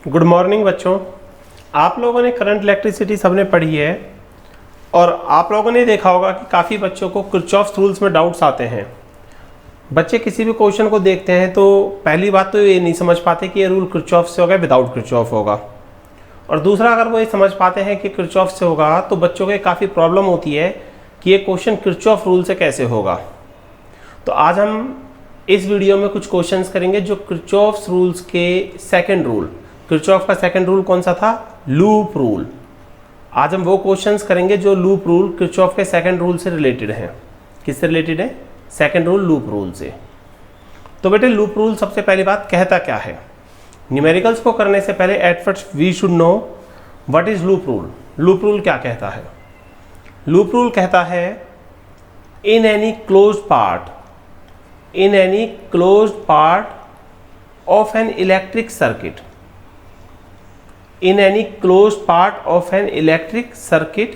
Good morning बच्चों। आप लोगों ने करंट इलेक्ट्रिसिटी सबने पढ़ी है और आप लोगों ने देखा होगा कि काफ़ी बच्चों को किरचॉफ्स रूल्स में डाउट्स आते हैं। बच्चे किसी भी क्वेश्चन को देखते हैं तो पहली बात तो ये नहीं समझ पाते कि ये रूल किरचॉफ से होगा विदाउट किरचॉफ होगा, और दूसरा अगर वो ये समझ पाते हैं कि किरचॉफ से होगा तो बच्चों को काफ़ी प्रॉब्लम होती है कि ये क्वेश्चन किरचॉफ रूल से कैसे होगा। तो आज हम इस वीडियो में कुछ क्वेश्चंस करेंगे जो किरचॉफ्स रूल्स के सेकंड रूल, किरचॉफ का सेकंड रूल कौन सा था? Loop rule. आज हम वो क्वेश्चंस करेंगे जो लूप रूल किरचॉफ के सेकंड रूल से रिलेटेड हैं। किससे रिलेटेड है? सेकंड रूल लूप रूल से। तो बेटे लूप रूल सबसे पहली बात कहता क्या है? न्यूमेरिकल्स को करने से पहले at first we should know what is loop rule. Loop rule क्या कहता है? लूप रूल कहता है in any closed part of an electric circuit, in any closed part of an electric circuit,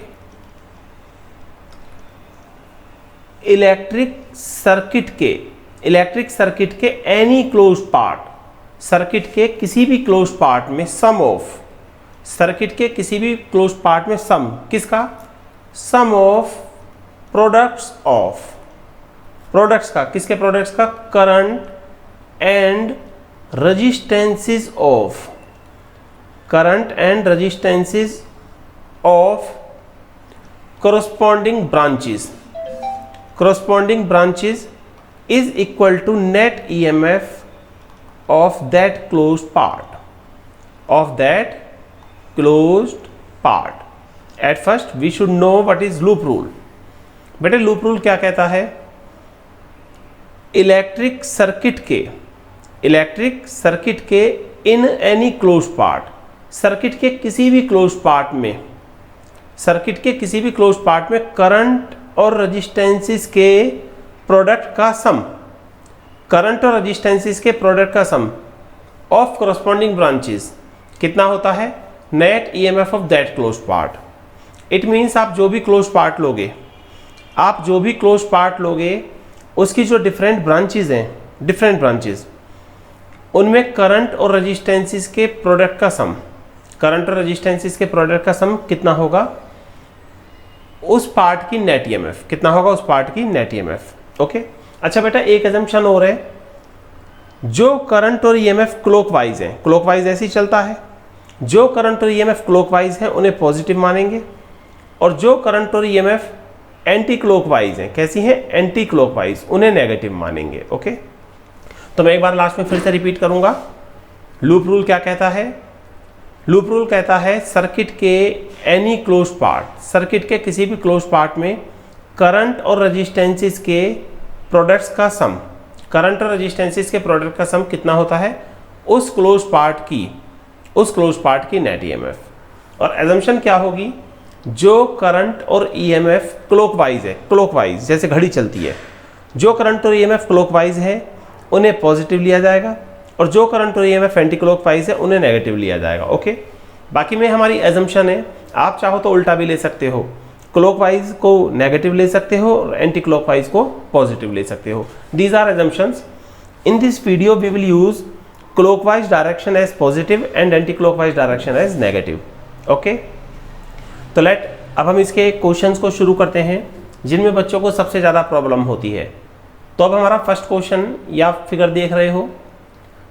electric circuit के any closed part, circuit के किसी भी closed part में सम ऑफ, सर्किट के किसी भी क्लोज्ड पार्ट में सम किसका? सम ऑफ प्रोडक्ट्स ऑफ, प्रोडक्ट्स का, किसके प्रोडक्ट्स का? Current and resistances of, current and resistances of corresponding branches is equal to net EMF of that closed part, At first we should know what is loop rule. बेटे loop rule क्या कहता है? Electric circuit के इन any closed part, circuit के किसी भी closed part में, circuit के किसी भी क्लोज्ड पार्ट में करंट और रेजिस्टेंसेस के प्रोडक्ट का सम, करंट और रेजिस्टेंसेस के प्रोडक्ट का सम ऑफ करस्पॉन्डिंग ब्रांचेस कितना होता है? Net EMF of that closed part. It means आप जो भी क्लोज्ड पार्ट लोगे, उसकी जो डिफरेंट ब्रांचेस उनमें करंट और रेजिस्टेंसेस के प्रोडक्ट का सम, करंट और रेजिस्टेंसेस के प्रोडक्ट का सम कितना होगा? उस पार्ट की नेट ईएमएफ कितना होगा? उस पार्ट की नेट ईएमएफ। ओके। अच्छा बेटा एक अजम्पशन हो रहा है, जो करंट और ईएमएफ क्लॉकवाइज है, क्लॉकवाइज ऐसे ही चलता है, जो करंट और ईएमएफ क्लॉकवाइज है उन्हें पॉजिटिव मानेंगे, और जो करंट और ईएमएफ एंटी क्लॉकवाइज हैं, कैसी हैं? एंटी क्लॉकवाइज, उन्हें नेगेटिव मानेंगे। ओके। तो मैं एक बार लास्ट में फिर से रिपीट करूंगा। लूप रूल क्या कहता है? लूप रूल कहता है सर्किट के एनी क्लोज्ड पार्ट, सर्किट के किसी भी क्लोज्ड पार्ट में करंट और रेजिस्टेंसेस के प्रोडक्ट्स का सम, करंट और रेजिस्टेंसेस के प्रोडक्ट का सम कितना होता है? उस क्लोज्ड पार्ट की नेट ईएमएफ। और एजम्पशन क्या होगी? जो करंट और ईएमएफ क्लॉकवाइज है, क्लॉकवाइज जैसे घड़ी चलती है, जो करंट और ईएमएफ क्लॉकवाइज है उन्हें पॉजिटिव लिया जाएगा, और जो करंट और ईएमएफ एंटी क्लॉकवाइज है उन्हें नेगेटिव लिया जाएगा। ओके। बाकी में हमारी एजम्पशन है, आप चाहो तो उल्टा भी ले सकते हो, क्लॉकवाइज को नेगेटिव ले सकते हो और एंटी क्लॉकवाइज को पॉजिटिव ले सकते हो। These are assumptions. In this video we will use clockwise direction as positive and anti clockwise direction as negative. Okay. तो अब हम इसके क्वेश्चंस को शुरू करते हैं जिनमें बच्चों को सबसे ज़्यादा प्रॉब्लम होती है। तो अब हमारा फर्स्ट क्वेश्चन, या फिगर देख रहे हो,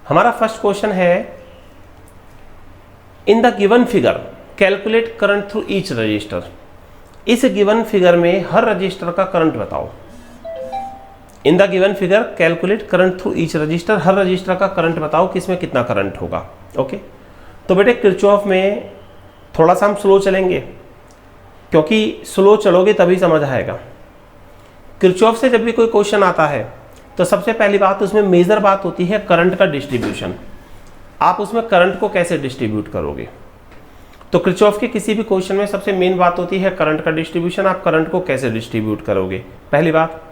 हमारा फर्स्ट क्वेश्चन है इन the given figure calculate current through each resistor. इस गिवन फिगर में हर रजिस्टर का करंट बताओ। इन the given figure calculate current through each resistor, her register का करंट बताओ, किसमें कितना करंट होगा। ओके। तो बेटे किरचॉफ में थोड़ा सा हम स्लो चलेंगे, क्योंकि स्लो चलोगे तभी समझ आएगा। किरचॉफ से जब भी कोई क्वेश्चन आता है तो सबसे पहली बात उसमें मेजर बात होती है करंट का डिस्ट्रीब्यूशन। आप उसमें करंट को कैसे डिस्ट्रीब्यूट करोगे? तो किरचॉफ के किसी भी क्वेश्चन में सबसे मेन बात होती है करंट का डिस्ट्रीब्यूशन। आप करंट को कैसे डिस्ट्रीब्यूट करोगे, पहली बात।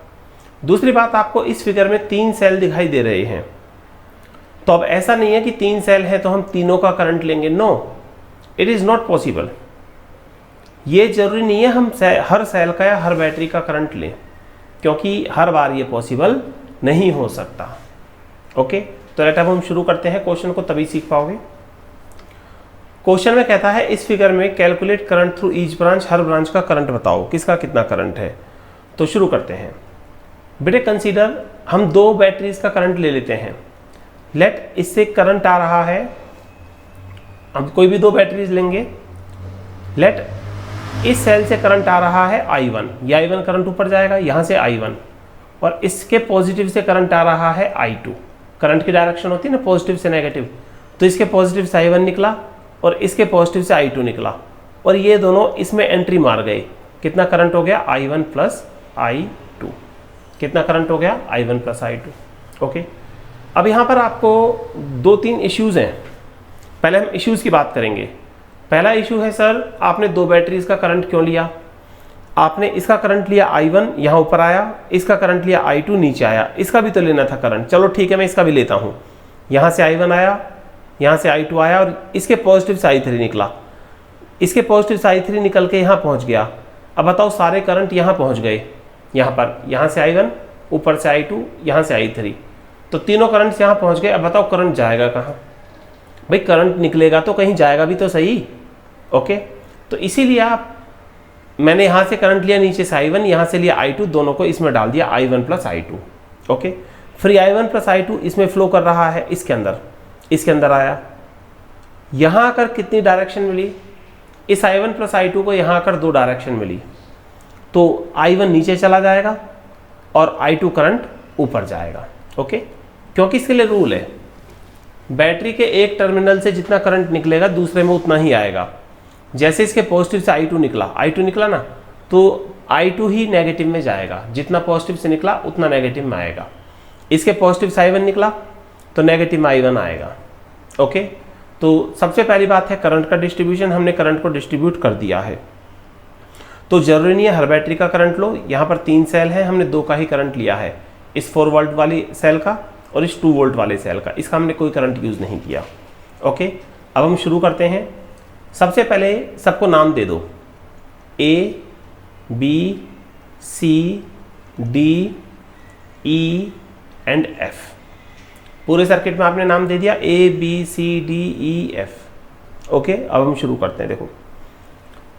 दूसरी बात, आपको इस फिगर में 3 सेल दिखाई दे रहे हैं, तो अब ऐसा नहीं है कि 3 सेल है तो हम तीनों का करंट लेंगे। No, it is not possible. ये जरूरी नहीं है हम हर सेल का या हर बैटरी का करंट लें, क्योंकि हर बार ये पॉसिबल नहीं हो सकता। ओके, तो अब हम शुरू करते हैं क्वेश्चन को, तभी सीख पाओगे। क्वेश्चन में कहता है इस फिगर में calculate current through each branch, हर ब्रांच का करंट बताओ, किसका कितना करंट है। तो शुरू करते हैं बेटे। कंसीडर हम 2 बैटरीज का करंट ले लेते हैं। लेट इससे करंट आ रहा है, हम कोई भी 2 बैटरीज लेंगे। लेट इस सेल से करंट आ रहा है I1, ये I1 करंट ऊपर जाएगा यहाँ से I1, और इसके पॉजिटिव से करंट आ रहा है I2। करंट की डायरेक्शन होती है ना पॉजिटिव से नेगेटिव, तो इसके पॉजिटिव से I1 निकला और इसके पॉजिटिव से I2 निकला, और ये दोनों इसमें एंट्री मार गए। कितना करंट हो गया? I1 plus I2। कितना करंट हो गया? I1 plus I2। ओके, अब यहाँ पर आपको 2-3 इश्यूज़ हैं। पहले हम इश्यूज़ की बात करेंगे। पहला इशू है सर आपने 2 बैटरीज का करंट क्यों लिया? आपने इसका करंट लिया I1 यहाँ ऊपर आया, इसका करंट लिया I2 नीचे आया, इसका भी तो लेना था करंट। चलो ठीक है, मैं इसका भी लेता हूँ। यहाँ से I1 आया, यहाँ से I2 आया, और इसके पॉजिटिव से I3 निकला, इसके पॉजिटिव से I3 निकल के यहाँ पहुँच गया। अब बताओ सारे करंट यहाँ पहुँच गए, यहाँ पर, यहाँ से I1, ऊपर से I2, यहाँ से I3, तो तीनों करंट यहाँ पहुँच गए। अब बताओ करंट जाएगा कहाँ? भाई करंट निकलेगा तो कहीं जाएगा भी तो सही। ओके, तो इसीलिए मैंने यहाँ से करंट लिया, नीचे से I1, यहाँ से लिया I2, दोनों को इसमें डाल दिया I1 प्लस I2। ओके, फिर I1 प्लस I2 इसमें फ्लो कर रहा है, इसके अंदर आया। यहाँ आकर कितनी डायरेक्शन मिली? इस I1 प्लस I2 को यहाँ आकर 2 डायरेक्शन मिली, तो I1 नीचे चला जाएगा और I2 करंट ऊपर जाएगा। ओके, क्योंकि इसके लिए रूल है, बैटरी के एक टर्मिनल से जितना करंट निकलेगा दूसरे में उतना ही आएगा। जैसे इसके पॉजिटिव से I2 निकला ना, तो I2 ही नेगेटिव में जाएगा, जितना पॉजिटिव से निकला उतना नेगेटिव में आएगा। इसके पॉजिटिव से I1 निकला तो नेगेटिव में I1 आएगा। ओके, तो सबसे पहली बात है करंट का डिस्ट्रीब्यूशन, हमने करंट को डिस्ट्रीब्यूट कर दिया है। तो जरूरी नहीं है हर बैटरी का करंट लो। यहाँ पर 3 सेल है, हमने 2 का ही करंट लिया है, इस 4 वोल्ट वाली सेल का और इस 2 वोल्ट वाले सेल का, इसका हमने कोई करंट यूज़ नहीं किया। ओके, अब हम शुरू करते हैं। सबसे पहले सबको नाम दे दो, A, B, C, D, E and F। पूरे सर्किट में आपने नाम दे दिया A, B, C, D, E, F। Okay, अब हम शुरू करते हैं। देखो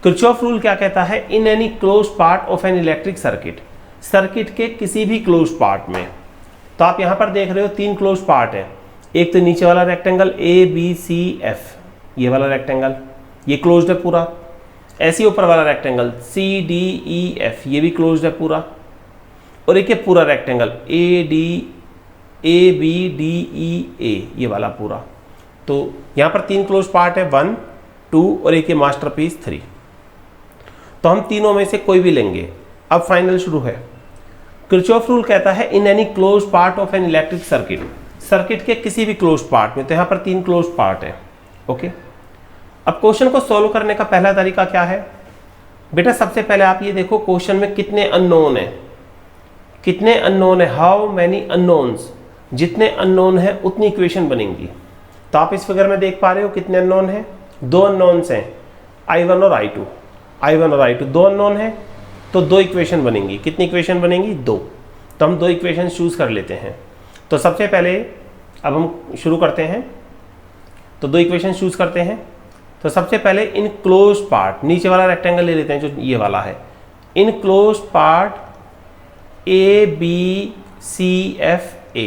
किरचॉफ रूल क्या कहता है? In any close part of an electric circuit के किसी भी क्लोज पार्ट में। तो आप यहाँ पर देख रहे हो 3 क्लोज पार्ट है। एक तो नीचे वाला rectangle A, B, C, F, ये वाला रेक्टेंगल ये क्लोज्ड है पूरा। ऐसे ऊपर वाला rectangle C, D, E, F, ये भी क्लोज्ड है पूरा। और एक ये पूरा rectangle A, B, D, E, A, ये वाला पूरा। तो यहाँ पर 3 क्लोज पार्ट है, 1, 2 और एक ये मास्टरपीस 3। तो हम तीनों में से कोई भी लेंगे। अब फाइनल शुरू है। किरचॉफ रूल कहता है in any close part of an electric circuit के किसी भी क्लोज पार्ट में। तो यहाँ पर 3 क्लोज पार्ट है। ओके, अब क्वेश्चन को सॉल्व करने का पहला तरीका क्या है बेटा? सबसे पहले आप ये देखो क्वेश्चन में कितने अननोन है, कितने अननोन है, हाउ मैनी अननोन्स। जितने अननोन है उतनी इक्वेशन बनेंगी। तो आप इस फिगर में देख पा रहे हो कितने अननोन है? 2 अननोन्स हैं, I1 और I2, 2 अननोन है, तो 2 इक्वेशन बनेंगी। कितनी इक्वेशन बनेंगी? 2। तो हम 2 इक्वेशन चूज कर लेते हैं। तो सबसे पहले अब हम शुरू करते हैं। तो 2 इक्वेशन चूज करते हैं। तो सबसे पहले इन क्लोज पार्ट, नीचे वाला रेक्टेंगल ले लेते हैं जो ये वाला है। In close part A, B, C, F, A,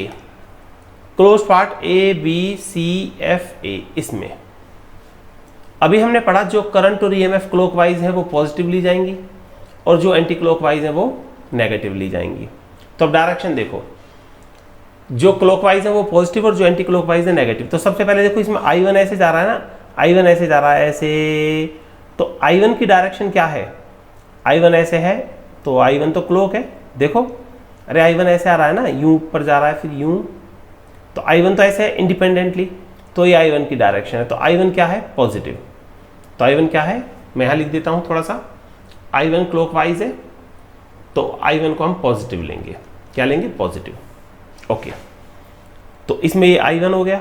close part A, B, C, F, A, इसमें अभी हमने पढ़ा जो करंट और EMF क्लॉकवाइज है वो पॉजिटिव ली जाएंगी और जो एंटी क्लॉकवाइज है वो नेगेटिव ली जाएंगी। तो अब डायरेक्शन देखो, जो क्लॉकवाइज है वो पॉजिटिव और जो एंटी क्लॉकवाइज है नेगेटिव। तो सबसे पहले देखो इसमें I1 ऐसे जा रहा है ना, I1 ऐसे जा रहा है ऐसे, तो I1 की डायरेक्शन क्या है? I1 ऐसे है तो I1 तो क्लॉक है। देखो अरे I1 ऐसे आ रहा है ना, यूं ऊपर जा रहा है फिर यूं, तो I1 तो ऐसे है इंडिपेंडेंटली, तो ये I1 की डायरेक्शन है। तो I1 क्या है? पॉजिटिव। तो I1 क्या है? मैं यहाँ लिख देता हूँ थोड़ा सा, I1 क्लॉकवाइज है तो I1 को हम पॉजिटिव लेंगे। क्या लेंगे? पॉजिटिव। ओके, तो इसमें ये I1 हो गया।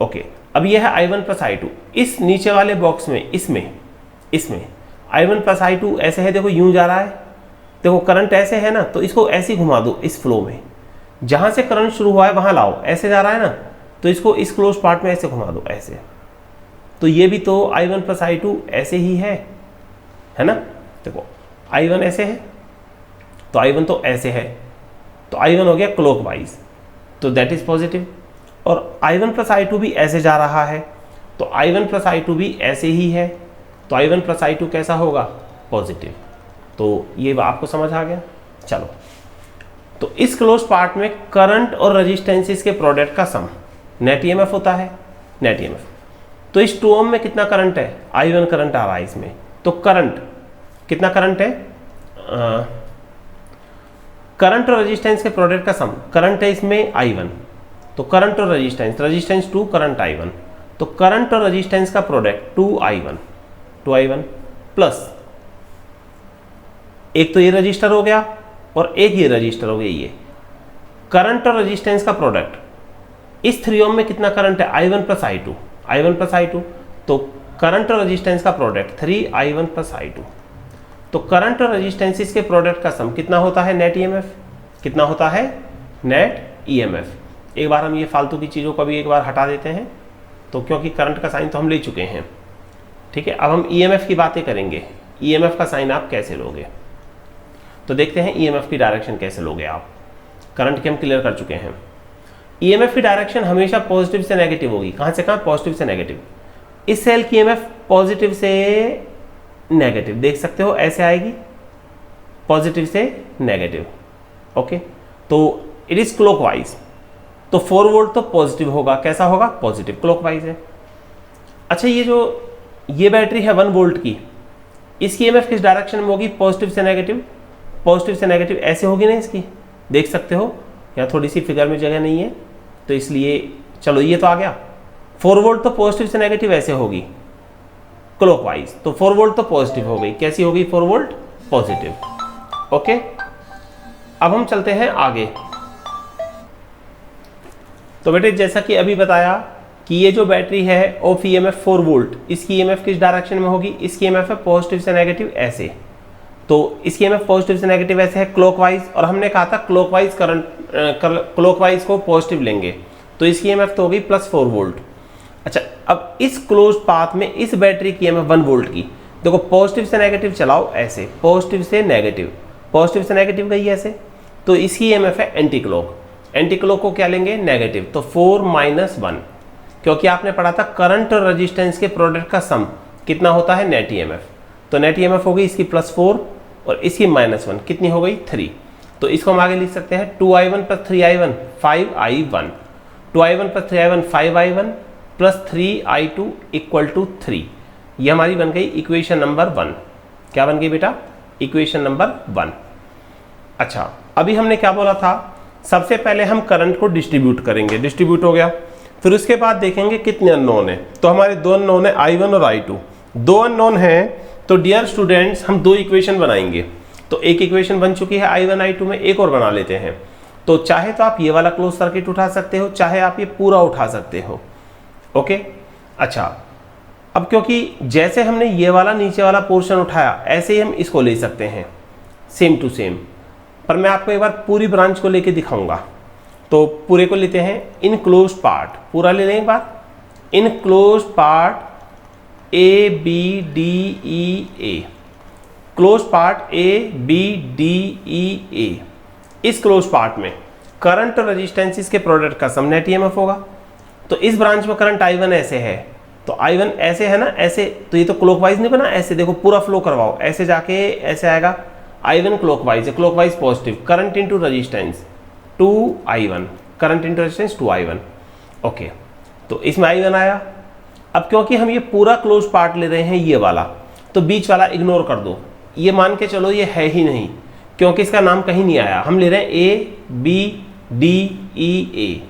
ओके, अब ये है I1 प्लस I2। इस नीचे वाले बॉक्स में इसमें I1 प्लस I2 ऐसे है, देखो यूं जा रहा है, देखो करंट ऐसे है ना, तो इसको ऐसे ही घुमा दो इस फ्लो में, जहां से करंट शुरू हुआ है वहां लाओ। ऐसे जा रहा है ना, तो इसको इस क्लोज पार्ट में ऐसे घुमा दो ऐसे। तो ये भी तो I1 प्लस I2 ऐसे ही है ना। देखो I1 ऐसे है तो I1 तो ऐसे है, तो I1 हो गया क्लॉकवाइज, तो दैट इज पॉजिटिव। और I1 प्लस I2 भी ऐसे जा रहा है, तो I1 प्लस I2 भी ऐसे ही है, तो I1 प्लस I2 कैसा होगा, पॉजिटिव। तो ये आपको समझ आ गया। चलो, तो इस क्लोज पार्ट में करंट और रेजिस्टेंसेस के प्रोडक्ट का सम नेट ईएमएफ होता है, नेट ईएमएफ। तो इस 2 ओम में कितना करंट है, I1 करंट आ रहा है इसमें, तो करंट कितना करंट है, करंट और रेजिस्टेंस के प्रोडक्ट का सम, करंट है इसमें I1, तो करंट और रेजिस्टेंस, रेजिस्टेंस 2 करंट I1, तो करंट और रेजिस्टेंस का प्रोडक्ट 2I1 प्लस एक तो ये रजिस्टर हो गया और एक ये रजिस्टर हो गया, ये करंट और रेजिस्टेंस का प्रोडक्ट। इस 3 ओम में कितना करंट है, I1 प्लस I2, तो करंट और रेजिस्टेंस का प्रोडक्ट 3I1 प्लस I2। तो करंट और रेजिस्टेंसेस के प्रोडक्ट का सम कितना होता है, नेट ईएमएफ, कितना होता है, नेट ईएमएफ। एक बार हम ये फालतू की चीज़ों को भी एक बार हटा देते हैं, तो क्योंकि करंट का साइन तो हम ले चुके हैं, ठीक है। अब हम ईएमएफ की बातें करेंगे, ईएमएफ का साइन आप कैसे लोगे, तो देखते हैं ईएमएफ की डायरेक्शन कैसे लोगे आप। करंट के हम क्लियर कर चुके हैं। ईएमएफ की डायरेक्शन हमेशा पॉजिटिव से नेगेटिव होगी, कहाँ से कहाँ, पॉजिटिव से नेगेटिव। इस सेल की ईएमएफ पॉजिटिव से नेगेटिव, देख सकते हो ऐसे आएगी, पॉजिटिव से नेगेटिव, ओके। तो इट इज क्लॉकवाइज, तो 4 वोल्ट तो पॉजिटिव होगा, कैसा होगा, पॉजिटिव, क्लॉकवाइज है। अच्छा, ये बैटरी है 1 वोल्ट की, इसकी ईएमएफ किस डायरेक्शन में होगी, पॉजिटिव से नेगेटिव, पॉजिटिव से नेगेटिव ऐसे होगी ना इसकी, देख सकते हो यहाँ थोड़ी सी फिगर में जगह नहीं है, तो इसलिए चलो ये तो आ गया। 4 वोल्ट तो पॉजिटिव से नेगेटिव ऐसे होगी क्लॉकवाइज, तो 4 वोल्ट तो पॉजिटिव हो गई, कैसी होगी, 4 वोल्ट पॉजिटिव, ओके। अब हम चलते हैं आगे। तो बेटे जैसा कि अभी बताया कि ये जो बैटरी है ऑफ ईएमएफ 4 वोल्ट, इसकी ईएमएफ किस डायरेक्शन में होगी, इसकी ईएमएफ है पॉजिटिव से नेगेटिव ऐसे, तो इसकी ईएमएफ पॉजिटिव से नेगेटिव ऐसे है क्लॉकवाइज, और हमने कहा था क्लॉकवाइज करंट, क्लॉकवाइज को पॉजिटिव लेंगे, तो इसकी ईएमएफ तो होगी +4 वोल्ट। अच्छा, अब इस क्लोज पाथ में इस बैटरी की ईएमएफ 1 वोल्ट की, देखो पॉजिटिव से नेगेटिव चलाओ ऐसे, पॉजिटिव से नेगेटिव गई ऐसे, तो इसकी ईएमएफ है एंटी क्लॉक। एंटी क्लॉक को क्या लेंगे, नेगेटिव, तो 4 - 1, क्योंकि आपने पढ़ा था करंट और रेजिस्टेंस के प्रोडक्ट का सम कितना होता है, नेट ईएमएफ। तो नेट ईएमएफ होगी इसकी +4 और इसकी -1, कितनी हो गई, 3। तो इसको हम आगे लिख सकते हैं 2I1 + 3I1 5I1, 2I1 + 3I1 5I1 + 3I2 = 3। ये हमारी बन गई इक्वेशन नंबर 1। क्या बन गई बेटा, इक्वेशन नंबर 1। अच्छा, अभी हमने क्या बोला था, सबसे पहले हम करंट को डिस्ट्रीब्यूट करेंगे, डिस्ट्रीब्यूट हो गया, फिर उसके बाद देखेंगे कितने अननोन है। तो हमारे 2 अननोन है, I1 और I2, 2 अननोन हैं। तो डियर स्टूडेंट्स, हम 2 इक्वेशन बनाएंगे, तो एक इक्वेशन बन चुकी है I1 I2 में, एक और बना लेते हैं। तो चाहे तो आप ये वाला क्लोज सर्किट उठा सकते हो, चाहे आप ये पूरा उठा सकते हो, ओके। अच्छा, अब क्योंकि जैसे हमने ये वाला नीचे वाला पोर्शन उठाया, ऐसे ही हम इसको ले सकते हैं सेम टू सेम, पर मैं आपको एक बार पूरी ब्रांच को लेके दिखाऊंगा। तो पूरे को लेते हैं, इन क्लोज पार्ट, पूरा ले लें एक बार, in close part ABDEA, close part ABDEA। इस क्लोज पार्ट में करंट और रेजिस्टेंसेस के प्रोडक्ट का सम नेट ईएमएफ होगा। तो इस ब्रांच में करंट I1 ऐसे है, तो I1 ऐसे है ना, ऐसे, तो ये तो क्लॉकवाइज नहीं बना, ऐसे देखो पूरा फ्लो करवाओ, ऐसे जाके ऐसे आएगा, I1 क्लॉकवाइज है, clockwise positive, current into resistance 2I1, current into resistance 2I1, okay. तो इसमें I1 आया। अब क्योंकि हम ये पूरा क्लोज पार्ट ले रहे हैं ये वाला, तो बीच वाला इग्नोर कर दो, ये मान के चलो ये है ही नहीं, क्योंकि इसका नाम कहीं नहीं आया। हम ले रहे हैं ABDEA,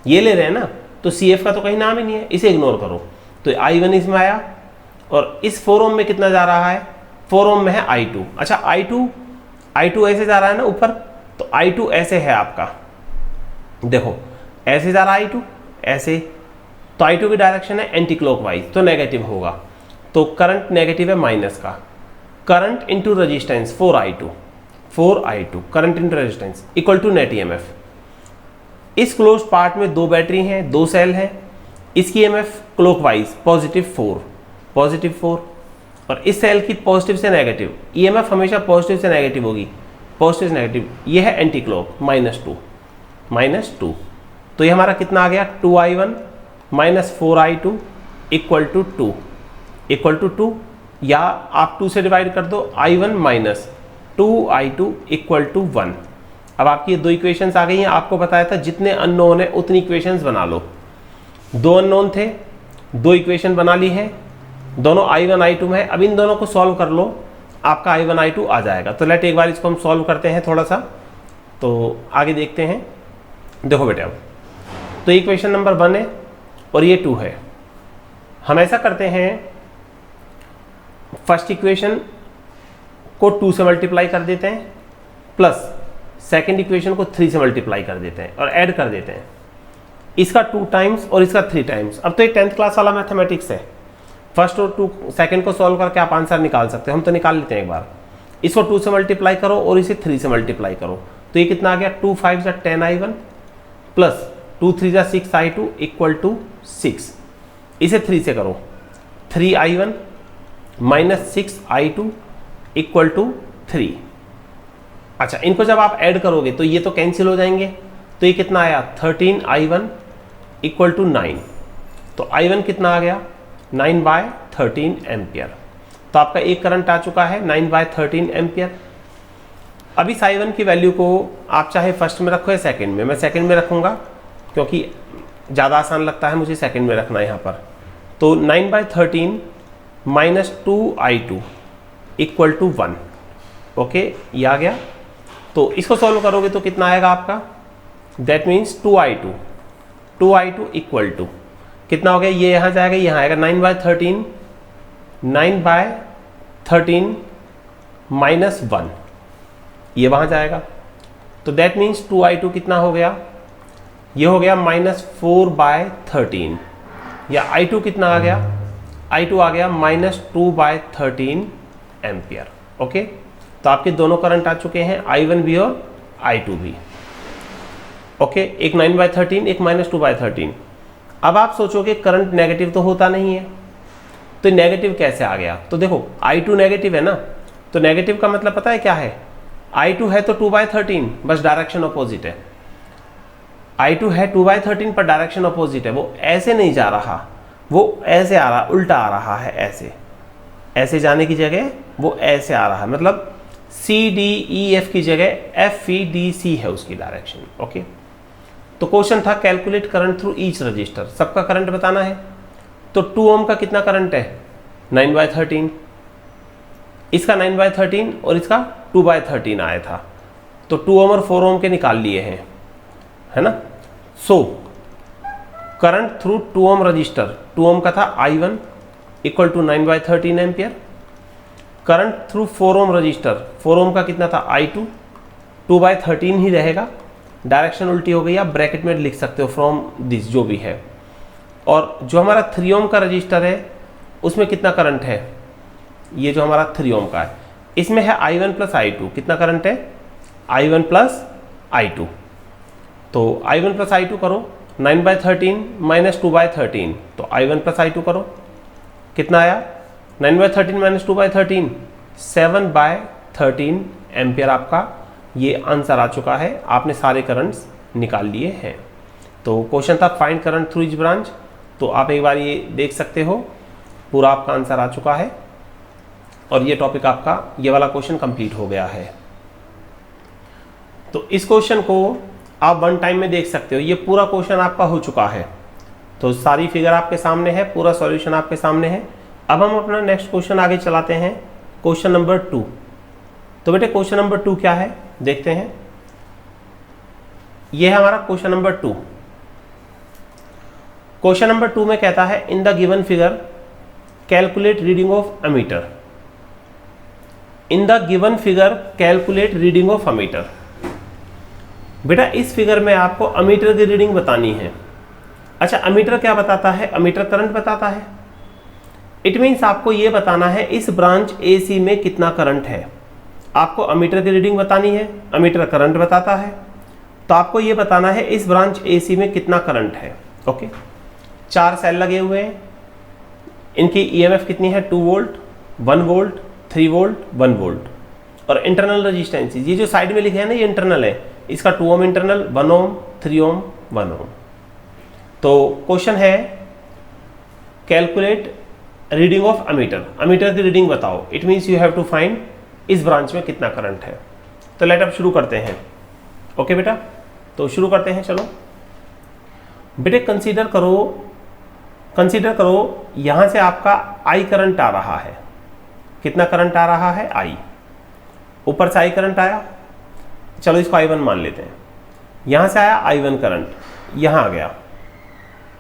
ये ले रहे हैं ना, तो CF का तो कहीं नाम ही नहीं है, इसे इग्नोर करो। तो I1 इसमें आया, और इस 4 ओम में कितना जा रहा है, 4 ओम में है I2। अच्छा, I2 ऐसे जा रहा है ना ऊपर, तो I2 ऐसे है आपका, देखो ऐसे जा रहा है I2 ऐसे, तो I2 की डायरेक्शन है एंटी क्लॉकवाइज, तो नेगेटिव होगा। तो करंट नेगेटिव है माइनस का, current into resistance 4I2 current into resistance equal to net EMF. इस क्लोज पार्ट में 2 बैटरी हैं, 2 सेल हैं, इसकी EMF क्लॉकवाइज पॉजिटिव 4 और इस सेल की पॉजिटिव से नेगेटिव, EMF हमेशा पॉजिटिव से नेगेटिव होगी, पॉजिटिव से नेगेटिव, ये है एंटी क्लॉक -2। तो ये हमारा कितना आ गया 2i1 - 4i2 इक्वल टू 2 या आप 2 से डिवाइड कर दो, i1 - 2i2 = 1। अब आपकी ये दो इक्वेशंस आ गई हैं। आपको बताया था जितने अननोन है उतनी इक्वेशंस बना लो। 2 अननोन थे, 2 इक्वेशन बना ली है, दोनों i1 i2 में है। अब इन दोनों को सॉल्व कर लो, आपका i1 i2 आ जाएगा। तो लेट एक बार इसको हम सॉल्व करते हैं थोड़ा सा, तो आगे देखते हैं। देखो बेटे, अब तो इक्वेशन नंबर 1 है और ये 2 है। हम ऐसा करते हैं, फर्स्ट इक्वेशन को 2 से मल्टीप्लाई कर देते हैं प्लस सेकंड इक्वेशन को 3 से मल्टीप्लाई कर देते हैं और ऐड कर देते हैं, इसका 2 टाइम्स और इसका 3 टाइम्स। अब तो ये 10th क्लास वाला मैथमेटिक्स है, फर्स्ट और सेकंड को सॉल्व करके आप आंसर निकाल सकते हो। हम तो निकाल लेते हैं एक बार। इसको 2 से मल्टीप्लाई करो और इसे 3 से मल्टीप्लाई करो, तो ये कितना आ गया 2 5 = 10i1 प्लस 2 3 = 6i2 = 6। इसे 3 से करो, 3i1 - 6i2 = 3। अच्छा, इनको जब आप ऐड करोगे तो ये तो कैंसिल हो जाएंगे, तो ये कितना आया 13i1 = 9। तो i1 कितना आ गया 9/13 एम्पियर। तो आपका एक करंट आ चुका है 9/13 एम्पियर। अब इस i1 की वैल्यू को आप चाहे फर्स्ट में रखो या सेकंड में, मैं सेकंड में रखूंगा क्योंकि ज़्यादा आसान लगता है मुझे सेकंड में रखना यहाँ पर। तो 9/13 - 2i2 = 1। ओके, ये आ गया। तो इसको सॉल्व करोगे तो कितना आएगा आपका, दैट मीन्स 2i2 = कितना हो गया, ये यहाँ जाएगा, यहाँ आएगा 9/13 - 1, ये वहाँ जाएगा। तो दैट मीन्स 2i2 कितना हो गया, ये हो गया -4/13, या i2 कितना आ गया, i2 आ गया -2/13 एम्पियर। ओके, तो आपके दोनों करंट आ चुके हैं, i1 भी और i2 भी। ओके, एक 9/13, एक -2/13। अब आप सोचोगे करंट नेगेटिव तो होता नहीं है, तो नेगेटिव कैसे आ गया। तो देखो i2 नेगेटिव है ना, तो नेगेटिव का मतलब पता है क्या है, i2 है तो 2/13, बस डायरेक्शन अपोजिट है। i2 है 2/13 पर डायरेक्शन अपोजिट है, वो ऐसे नहीं जा रहा, वो ऐसे आ रहा, उल्टा आ रहा है, ऐसे जाने की जगह वो ऐसे आ रहा है, मतलब CDEF की जगह FEDC है उसकी डायरेक्शन। ओके, तो क्वेश्चन था calculate current through each resistor, सबका करंट बताना है। तो 2 ओम का कितना करंट है 9/13, इसका 9/13 और इसका 2/13 आया था, तो 2 ओम और 4 ओम के निकाल लिए हैं, है ना। So current through 2 ohm resistor, 2 ओम का था i1 = 9/13 ampere. Current through 4 ohm resistor, 4 ओम का कितना था i2, 2/13 ही रहेगा, डायरेक्शन उल्टी हो गई, आप ब्रैकेट में लिख सकते हो फ्रॉम दिस, जो भी है। और जो हमारा 3 ओम का रजिस्टर है उसमें कितना करंट है, ये जो हमारा 3 ओम का है, इसमें है i1 + i2, कितना करंट है i1 + i2। तो i1 + i2 करो, 9/13 - 2/13, तो i1 + i2 करो, कितना आया 9/13 - 2/13, 7/13 एम्पियर। आपका ये आंसर आ चुका है, आपने सारे करंट्स निकाल लिए हैं। तो क्वेश्चन था find current through each branch, तो आप एक बार ये देख सकते हो, पूरा आपका आंसर आ चुका है और ये टॉपिक आपका, ये वाला क्वेश्चन कंप्लीट हो गया है। तो इस क्वेश्चन को आप 1 टाइम में देख सकते हो, ये पूरा क्वेश्चन आपका हो चुका है। तो सारी फिगर आपके सामने है, पूरा सॉल्यूशन आपके सामने है। अब हम अपना नेक्स्ट क्वेश्चन आगे चलाते हैं, क्वेश्चन नंबर 2। तो बेटे क्वेश्चन नंबर 2 क्या है देखते हैं। यह है हमारा क्वेश्चन नंबर 2। क्वेश्चन नंबर 2 में कहता है इन the given figure calculate reading of ammeter. In the given figure calculate reading of ammeter. बेटा इस फिगर में आपको अमीटर की रीडिंग बतानी है। अच्छा, अमीटर क्या बताता है, अमीटर करंट बताता है। इट मीन्स आपको ये बताना है इस ब्रांच AC में कितना करंट है, आपको अमीटर की रीडिंग बतानी है। अमीटर करंट बताता है, तो आपको ये बताना है इस ब्रांच AC में कितना करंट है। ओके, 4 सेल लगे हुए हैं, इनकी ईएमएफ कितनी है 2 वोल्ट, 1 वोल्ट, 3 वोल्ट, 1 वोल्ट। और इंटरनल रेजिस्टेंसेज ये जो साइड में लिखे हैं ना ये इंटरनल है, इसका 2 ओम इंटरनल, 1 ओम, 3 ओम, 1 ओम। तो क्वेश्चन है calculate reading of ammeter, ammeter की रीडिंग बताओ। It means you have to find इस ब्रांच में कितना करंट है। तो लेट अब शुरू करते हैं। ओके बेटा, तो शुरू करते हैं। चलो बेटे कंसीडर करो यहां से आपका आई करंट आ रहा है। कितना करंट आ रहा है आई, ऊपर से आई करंट आया, चलो इसको I1 मान लेते हैं। यहां से आया I1 करंट, यहां आ गया,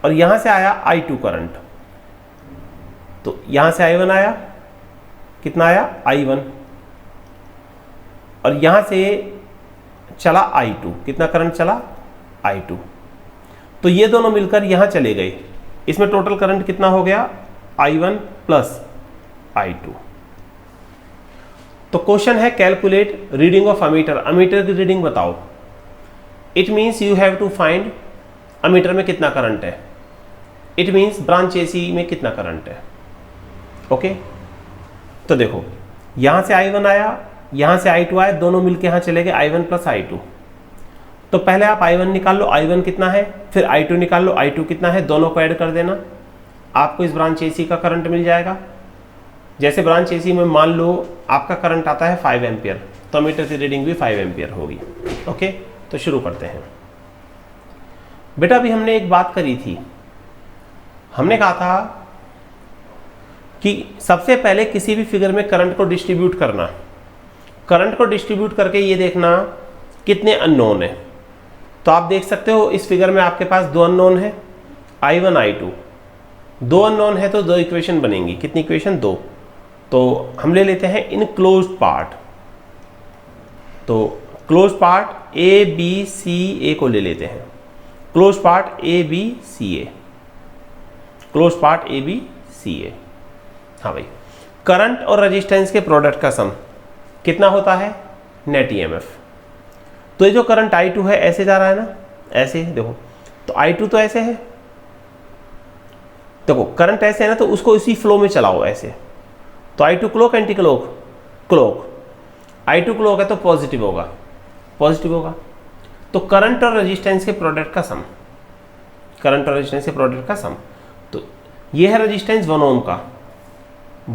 और यहां से आया I2 करंट। तो यहां से I1 आया, कितना आया I1, और यहां से चला I2, कितना करंट चला I2। तो ये दोनों मिलकर यहां चले गए, इसमें टोटल करंट कितना हो गया I1 प्लस I2। तो क्वेश्चन है calculate reading of ammeter, ammeter की रीडिंग बताओ। It means you have to find ammeter में कितना करंट है, इट मीन्स ब्रांच एसी में कितना करंट है। ओके तो देखो यहां से I1 आया, यहां से I2 आया, दोनों मिलके यहां चले गए I1 प्लस I2। तो पहले आप I1 निकाल लो, I1 कितना है, फिर I2 निकाल लो, I2 कितना है, दोनों को ऐड कर देना, आपको इस ब्रांच एसी का करंट मिल जाएगा। जैसे ब्रांच एसी में मान लो आपका करंट आता है 5 एम्पियर, तो अमीटर की रीडिंग भी 5 एम्पियर होगी। ओके तो शुरू करते हैं। बेटा अभी हमने एक बात करी थी, हमने कहा था कि सबसे पहले किसी भी फिगर में करंट को डिस्ट्रीब्यूट करना, करंट को डिस्ट्रीब्यूट करके ये देखना कितने अननोन है। तो आप देख सकते हो इस फिगर में आपके पास 2 अननोन है I1 I2, 2 अननोन है तो 2 इक्वेशन बनेंगी। कितनी इक्वेशन 2। तो हम ले लेते हैं इन क्लोज्ड पार्ट, तो closed part A B C A को ले लेते हैं, closed part A B C A, closed part A B C A. हाँ भाई, करंट और रेजिस्टेंस के प्रोडक्ट का सम कितना होता है नेट ईएमएफ। तो ये जो करंट I2 है ऐसे जा रहा है ना, ऐसे देखो, तो I2 तो ऐसे है, देखो करंट ऐसे है ना, तो उसको इसी फ्लो में चलाओ ऐसे। तो I2 clock anti clock, clock, I2 clock है तो पॉजिटिव होगा, पॉजिटिव होगा। तो करंट और रेजिस्टेंस के प्रोडक्ट का सम, करंट और रेजिस्टेंस के प्रोडक्ट का सम, तो ये है रेजिस्टेंस 1 ओम का,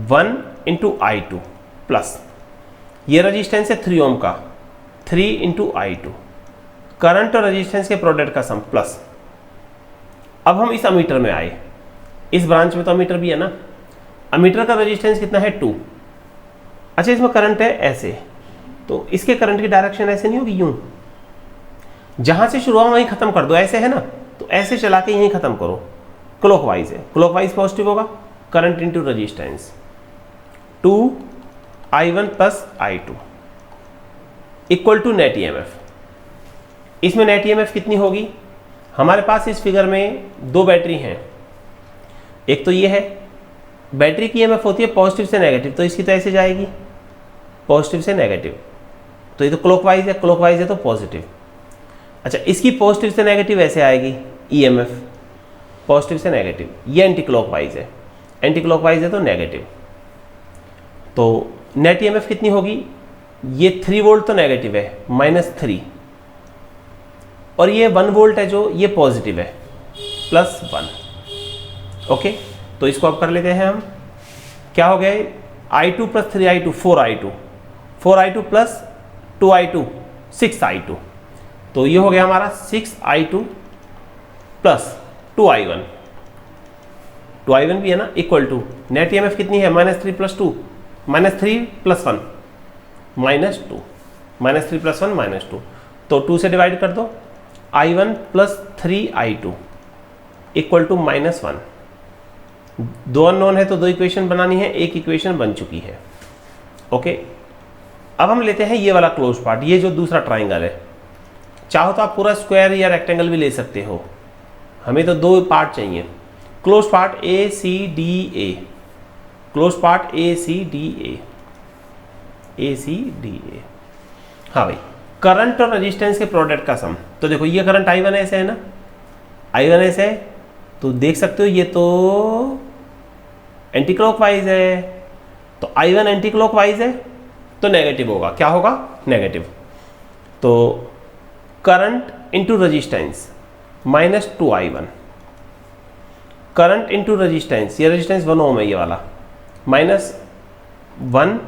1 इंटू I2 प्लस ये रेजिस्टेंस है 3 ओम का, 3 इंटू I2, करंट और रेजिस्टेंस के प्रोडक्ट का सम प्लस। अब हम इस अमीटर में आए, इस ब्रांच में तो अमीटर भी है ना, अमीटर का रेजिस्टेंस कितना है 2। अच्छा इसमें करंट है ऐसे, तो इसके करंट की डायरेक्शन ऐसे नहीं होगी, यूं, जहां से शुरू हुआ वहीं खत्म कर दो, ऐसे है ना, तो ऐसे चला के यहीं खत्म करो। क्लॉकवाइज है, क्लॉकवाइज पॉजिटिव होगा, current into resistance 2 I1 plus I2 equal to net EMF. इसमें नेट ईएमएफ कितनी होगी, हमारे पास इस फिगर में 2 बैटरी हैं, एक तो ये है, बैटरी की ईएमएफ होती है पॉजिटिव से नेगेटिव, तो इसकी तो ऐसे जाएगी पॉजिटिव से नेगेटिव, तो ये तो क्लॉकवाइज है, क्लॉकवाइज है तो पॉजिटिव। अच्छा इसकी पॉजिटिव से नेगेटिव ऐसे आएगी ईएमएफ, पॉजिटिव से नेगेटिव, ये एंटी क्लॉकवाइज है, एंटी क्लॉकवाइज है तो नेगेटिव। तो नेट ईएमएफ कितनी होगी, ये 3 वोल्ट तो नेगेटिव है, -3, और ये 1 वोल्ट है जो ये पॉजिटिव है, +1। ओके तो इसको अब कर लेते हैं हम, क्या हो गया I2 plus 3I2 4I2, 4I2 plus 2I2 6I2, तो ये हो गया हमारा 6I2 प्लस 2I1, 2I1 भी है ना, इक्वल टू नेट ईएमएफ कितनी है -3 प्लस 2, -3 प्लस 1 -2, -3 प्लस 1 -2, तो 2 से डिवाइड कर दो, I1 plus 3I2 equal to -1। 2 unknown है तो 2 इक्वेशन बनानी है, एक इक्वेशन बन चुकी है। ओके अब हम लेते हैं ये वाला क्लोज पार्ट, ये जो दूसरा ट्राइंगल है, चाहो तो आप पूरा स्क्वायर या रेक्टेंगल भी ले सकते हो, हमें तो 2 पार्ट चाहिए। Close part ACDA, close part ACDA, ACDA। हाँ भाई, करंट और रेजिस्टेंस के प्रोडक्ट का सम, तो देखो ये करंट I1 ऐसे है ना, I1 ऐसे है, तो देख सकते हो ये तो एंटी क्लॉकवाइज है, तो I1 एंटी क्लॉकवाइज है तो नेगेटिव होगा। क्या होगा? नेगेटिव। तो current into resistance -2I1, current into resistance, ये रजिस्टेंस 1 ओम है ये वाला, -1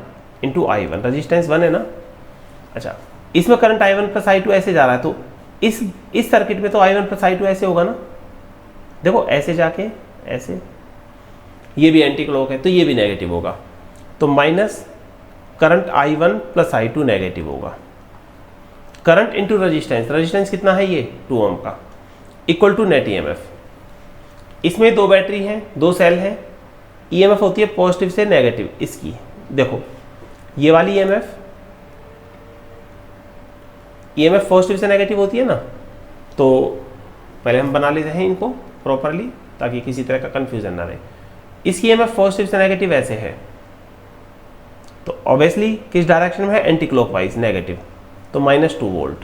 इंटू I1, रजिस्टेंस 1 है ना। अच्छा, इसमें करंट I1 प्लस I2 ऐसे जा रहा है, तो इस सर्किट में तो I1 प्लस I2 ऐसे होगा ना। देखो ऐसे जाके ऐसे, ये भी एंटी क्लॉक है तो ये भी नेगेटिव होगा। तो minus current I1 plus I2 negative होगा। करंट इंटू रजिस्टेंस, रजिस्टेंस कितना है ये 2 ओम का, इक्वल टू नेट EMF। इसमें 2 बैटरी हैं, 2 सेल हैं, EMF होती है पॉजिटिव से नेगेटिव। इसकी देखो ये वाली EMF पॉजिटिव से नेगेटिव होती है ना। तो पहले हम बना लेते हैं इनको प्रॉपरली ताकि किसी तरह का कंफ्यूजन ना रहे। इसकी EMF पॉजिटिव से नेगेटिव ऐसे है, तो ऑब्वियसली किस डायरेक्शन में है? एंटी क्लॉकवाइज, नेगेटिव, तो -2 वोल्ट।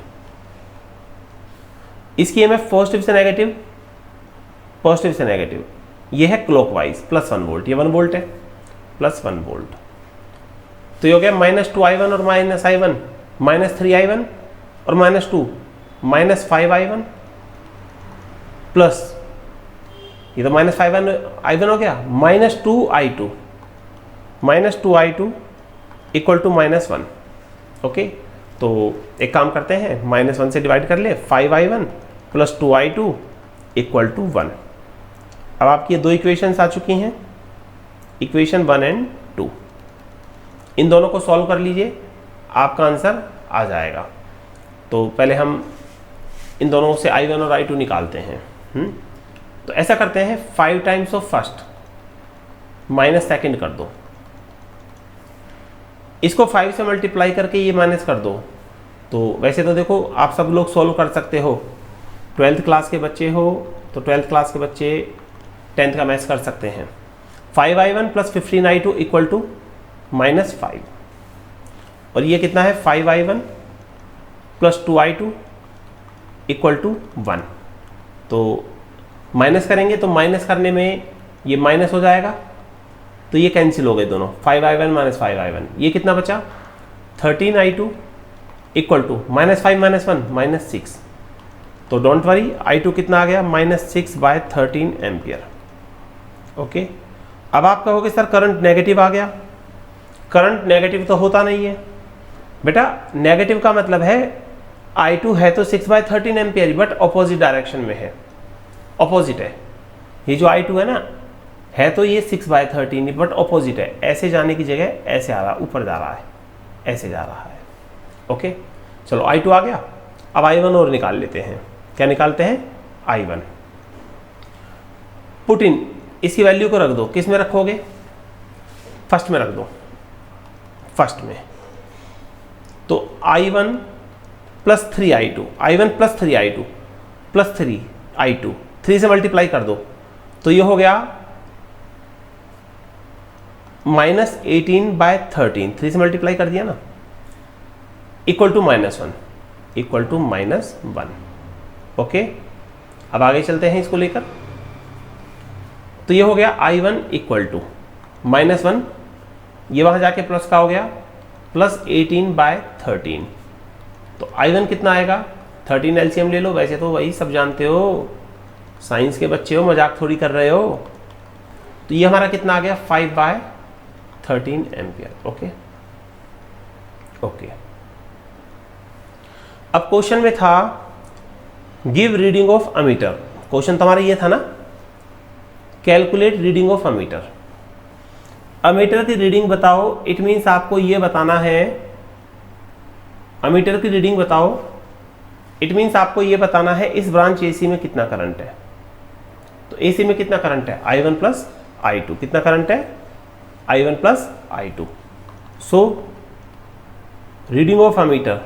इसकी EMF पॉजिटिव से नेगेटिव, पॉजिटिव से नेगेटिव, ये है क्लॉकवाइज, +1 वोल्ट, ये 1 वोल्ट है, +1 वोल्ट। तो ये हो गया -2I1 और -I1, -3I1 और -2, -5I1 प्लस ये तो -5I1 हो गया, -2I2, -2I2 equal to -1। Okay, तो एक काम करते हैं, -1 से डिवाइड कर ले, 5I1 plus 2I2 equal to 1। अब आपकी ये 2 इक्वेशंस आ चुकी हैं, इक्वेशन 1 एंड 2। इन दोनों को सॉल्व कर लीजिए, आपका आंसर आ जाएगा। तो पहले हम इन दोनों से I1 और I2 निकालते हैं। तो ऐसा करते हैं, 5 times of first minus second कर दो, इसको 5 से मल्टीप्लाई करके ये माइनस कर दो। तो वैसे तो देखो आप सब लोग सॉल्व कर सकते हो, 12th क्लास के बच्चे हो तो 12th क्लास के बच्चे 10th का मैथ्स कर सकते हैं। 5I1 plus 15I2 equal to -5, और ये कितना है? 5I1 plus 2I2 equal to 1। तो माइनस करेंगे तो माइनस करने में ये माइनस हो जाएगा, तो ये कैंसिल हो गए दोनों, 5I1 माइनस 5I1। ये कितना बचा? 13I2 equal to -5 -1 -6। तो डोंट वरी, I2 कितना आ गया? -6/13 एम्पियर। ओके, अब आप कहोगे सर करंट नेगेटिव आ गया। करंट नेगेटिव तो होता नहीं है बेटा, नेगेटिव का मतलब है I2 है तो 6/13 एम्पियर, बट ऑपोजिट डायरेक्शन में है, ऑपोजिट है। ये जो I2 है ना, है तो ये 6/13 बट ऑपोजिट है, ऐसे जाने की जगह ऐसे आ रहा, ऊपर जा रहा है, ऐसे जा रहा है। ओके, चलो I2 आ गया। अब I1 और निकाल लेते हैं। क्या निकालते हैं? I1 पुट इन, इसकी वैल्यू को रख दो। किस में रखोगे? फर्स्ट में रख दो, फर्स्ट में। तो I1 plus 3I2, I1 plus 3I2 plus 3I2, 3 से मल्टीप्लाई कर दो, तो ये हो गया -18/13, 3 से मल्टीप्लाई कर दिया ना, equal to -1, equal to -1। Okay, अब आगे चलते हैं इसको लेकर। तो ये हो गया I1 इक्वल टू -1, ये वहां जाके प्लस का हो गया, प्लस 18/13। तो I1 कितना आएगा? 13 LCM ले लो, वैसे तो वही सब जानते हो, साइंस के बच्चे हो, मजाक थोड़ी कर रहे हो। तो ये हमारा कितना आ गया? 5/13 एम्पियर। ओके ओके, अब क्वेश्चन में था give reading of ammeter. Question तुम्हारा ये था ना, calculate reading of ammeter. Ammeter की रीडिंग बताओ, इट मीन्स आपको ये बताना है, अमीटर की रीडिंग बताओ, इट मीन्स आपको ये बताना है इस ब्रांच AC में कितना करंट है। तो AC में कितना करंट है? I1 plus I2। कितना करंट है? I1 plus I2। So reading of ammeter,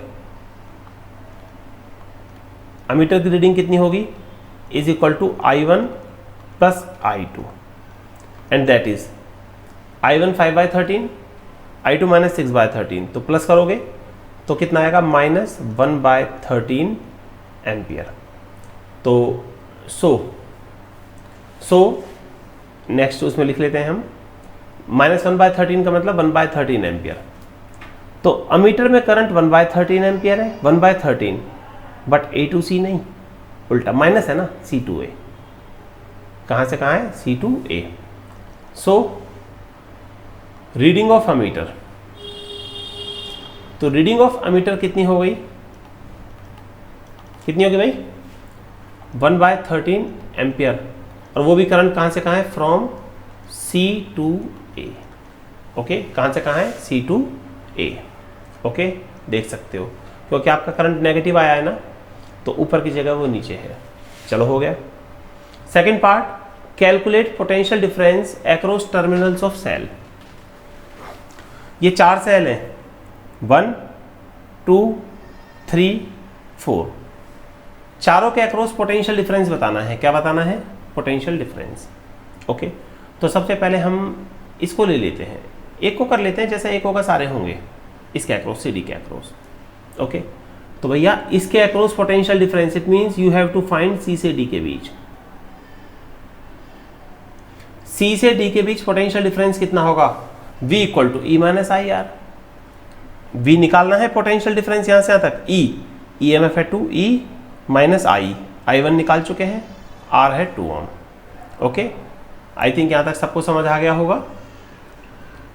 ammeter की रीडिंग कितनी होगी? Is equal to I1 plus I2, and that is I1 5/13, I2 -6/13। तो प्लस करोगे तो कितना आएगा? -1/13 एम्पियर। तो सो नेक्स्ट उसमें लिख लेते हैं हम -1/13 का मतलब 1/13 एम्पियर। तो अमीटर में करंट 1/13 एम्पियर है, 1/13, बट A2C नहीं, उल्टा माइनस है ना, C2A। कहाँ से कहाँ है? C2A। So reading of ammeter, तो रीडिंग ऑफ अमीटर कितनी हो गई? कितनी होगी भाई? 1/13 एम्पियर, और वो भी करंट कहाँ से कहाँ है? From C2A। ओके, कहाँ से कहाँ है? C2A। ओके, देख सकते हो, क्योंकि आपका करंट नेगेटिव आया है ना, तो ऊपर की जगह वो नीचे है। चलो हो गया। Second part, calculate potential difference across terminals of cell. ये 4 सेल हैं, 1 2 3 4, चारों के अक्रॉस पोटेंशियल डिफरेंस बताना है। क्या बताना है? Potential difference. ओके, तो सबसे पहले हम इसको ले लेते हैं, एक को कर लेते हैं, जैसे एक होगा सारे होंगे इसके अक्रॉस, CD के अक्रॉस। ओके, तो भैया इसके across potential difference, it means you have to find C से D के बीच। C से D के बीच पोटेंशियल डिफरेंस कितना होगा? V equal to E minus I R. V निकालना है पोटेंशियल डिफरेंस यहाँ से यहाँ तक, E EMF है 2E माइनस I1 निकाल चुके हैं, R है 2 ओम। ओके, आई थिंक यहाँ तक सबको समझ आ गया होगा।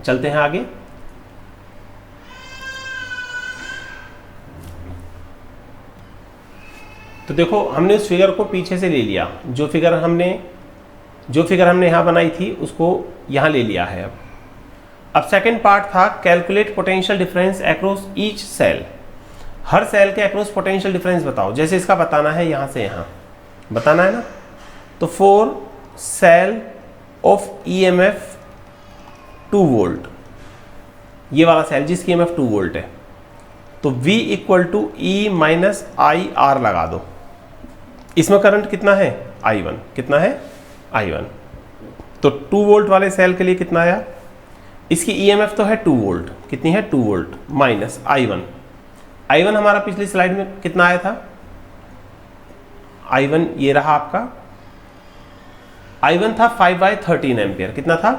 चलते हैं आगे। तो देखो, हमने उस फिगर को पीछे से ले लिया, जो फिगर हमने यहाँ बनाई थी उसको यहाँ ले लिया है। अब सेकंड पार्ट था calculate potential difference across each cell. हर सेल के अक्रॉस पोटेंशियल डिफरेंस बताओ, जैसे इसका बताना है यहाँ से यहाँ बताना है ना। तो 4 सेल ऑफ EMF 2 वोल्ट, ये वाला सेल जिसकी EMF 2 वोल्ट है, तो V equal to E minus I R लगा दो। इसमें करंट कितना है? I1। कितना है? I1। तो 2 वोल्ट वाले सेल के लिए कितना आया? इसकी EMF तो है 2 वोल्ट, कितनी है? 2 वोल्ट माइनस I1 हमारा पिछली स्लाइड में कितना आया था? I1 ये रहा आपका, I1 था 5/13 एम्पियर। कितना था?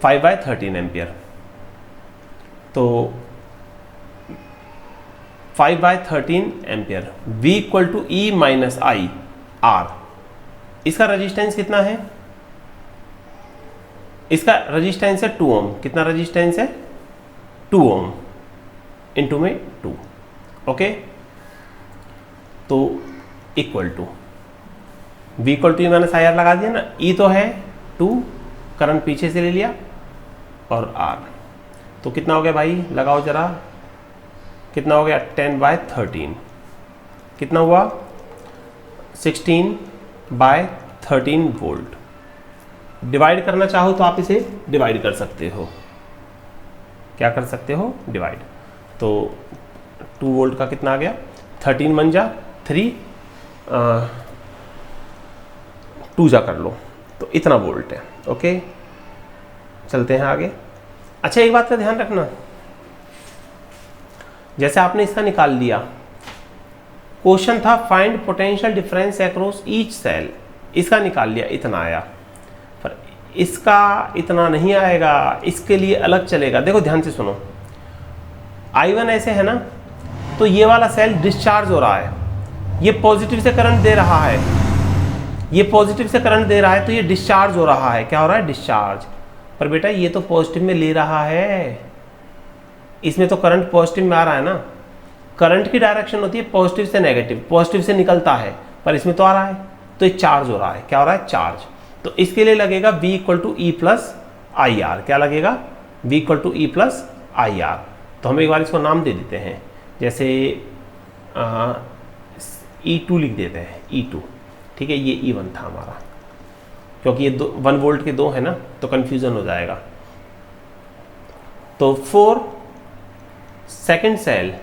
5/13 एम्पियर। तो 5/13 ampere, V equal to E minus I R. इसका रेजिस्टेंस कितना है? इसका रेजिस्टेंस है 2 ओम। कितना रेजिस्टेंस है? 2 ओम इंटू में 2। ओके, तो equal to V equal to E minus I R लगा दिया ना। E तो है 2, करंट पीछे से ले लिया, और R तो कितना हो गया भाई? लगाओ जरा, कितना हो गया? 10/13। कितना हुआ? 16/13 वोल्ट। डिवाइड करना चाहो तो आप इसे डिवाइड कर सकते हो। क्या कर सकते हो? डिवाइड। तो 2 वोल्ट का कितना आ गया? 13 1 जा 3, 2 जा कर लो, तो इतना वोल्ट है। ओके, चलते हैं आगे। अच्छा, एक बात का ध्यान रखना, जैसे आपने इसका निकाल लिया, क्वेश्चन था find potential difference across each cell, इसका निकाल लिया, इतना आया, पर इसका इतना नहीं आएगा, इसके लिए अलग चलेगा। देखो ध्यान से सुनो, I1 ऐसे है ना, तो ये वाला सेल डिस्चार्ज हो रहा है, ये पॉजिटिव से करंट दे रहा है, ये पॉजिटिव से करंट दे रहा है, तो ये डिस्चार्ज हो रहा है। क्या हो रहा है? डिस्चार्ज। पर बेटा ये तो पॉजिटिव में ले रहा है, इसमें तो करंट पॉजिटिव में आ रहा है ना। करंट की डायरेक्शन होती है पॉजिटिव से नेगेटिव, पॉजिटिव से निकलता है, पर इसमें तो आ रहा है, तो ये चार्ज हो रहा है। क्या हो रहा है? चार्ज। तो इसके लिए लगेगा V equal to E plus I R. क्या लगेगा? V equal to E plus I R. तो हम एक बार इसको नाम दे देते हैं, जैसे E2 लिख देते हैं, E2। ठीक है, ये E1 था हमारा, क्योंकि ये 1 वोल्ट के 2 है ना, तो कंफ्यूजन हो जाएगा। तो 4 second cell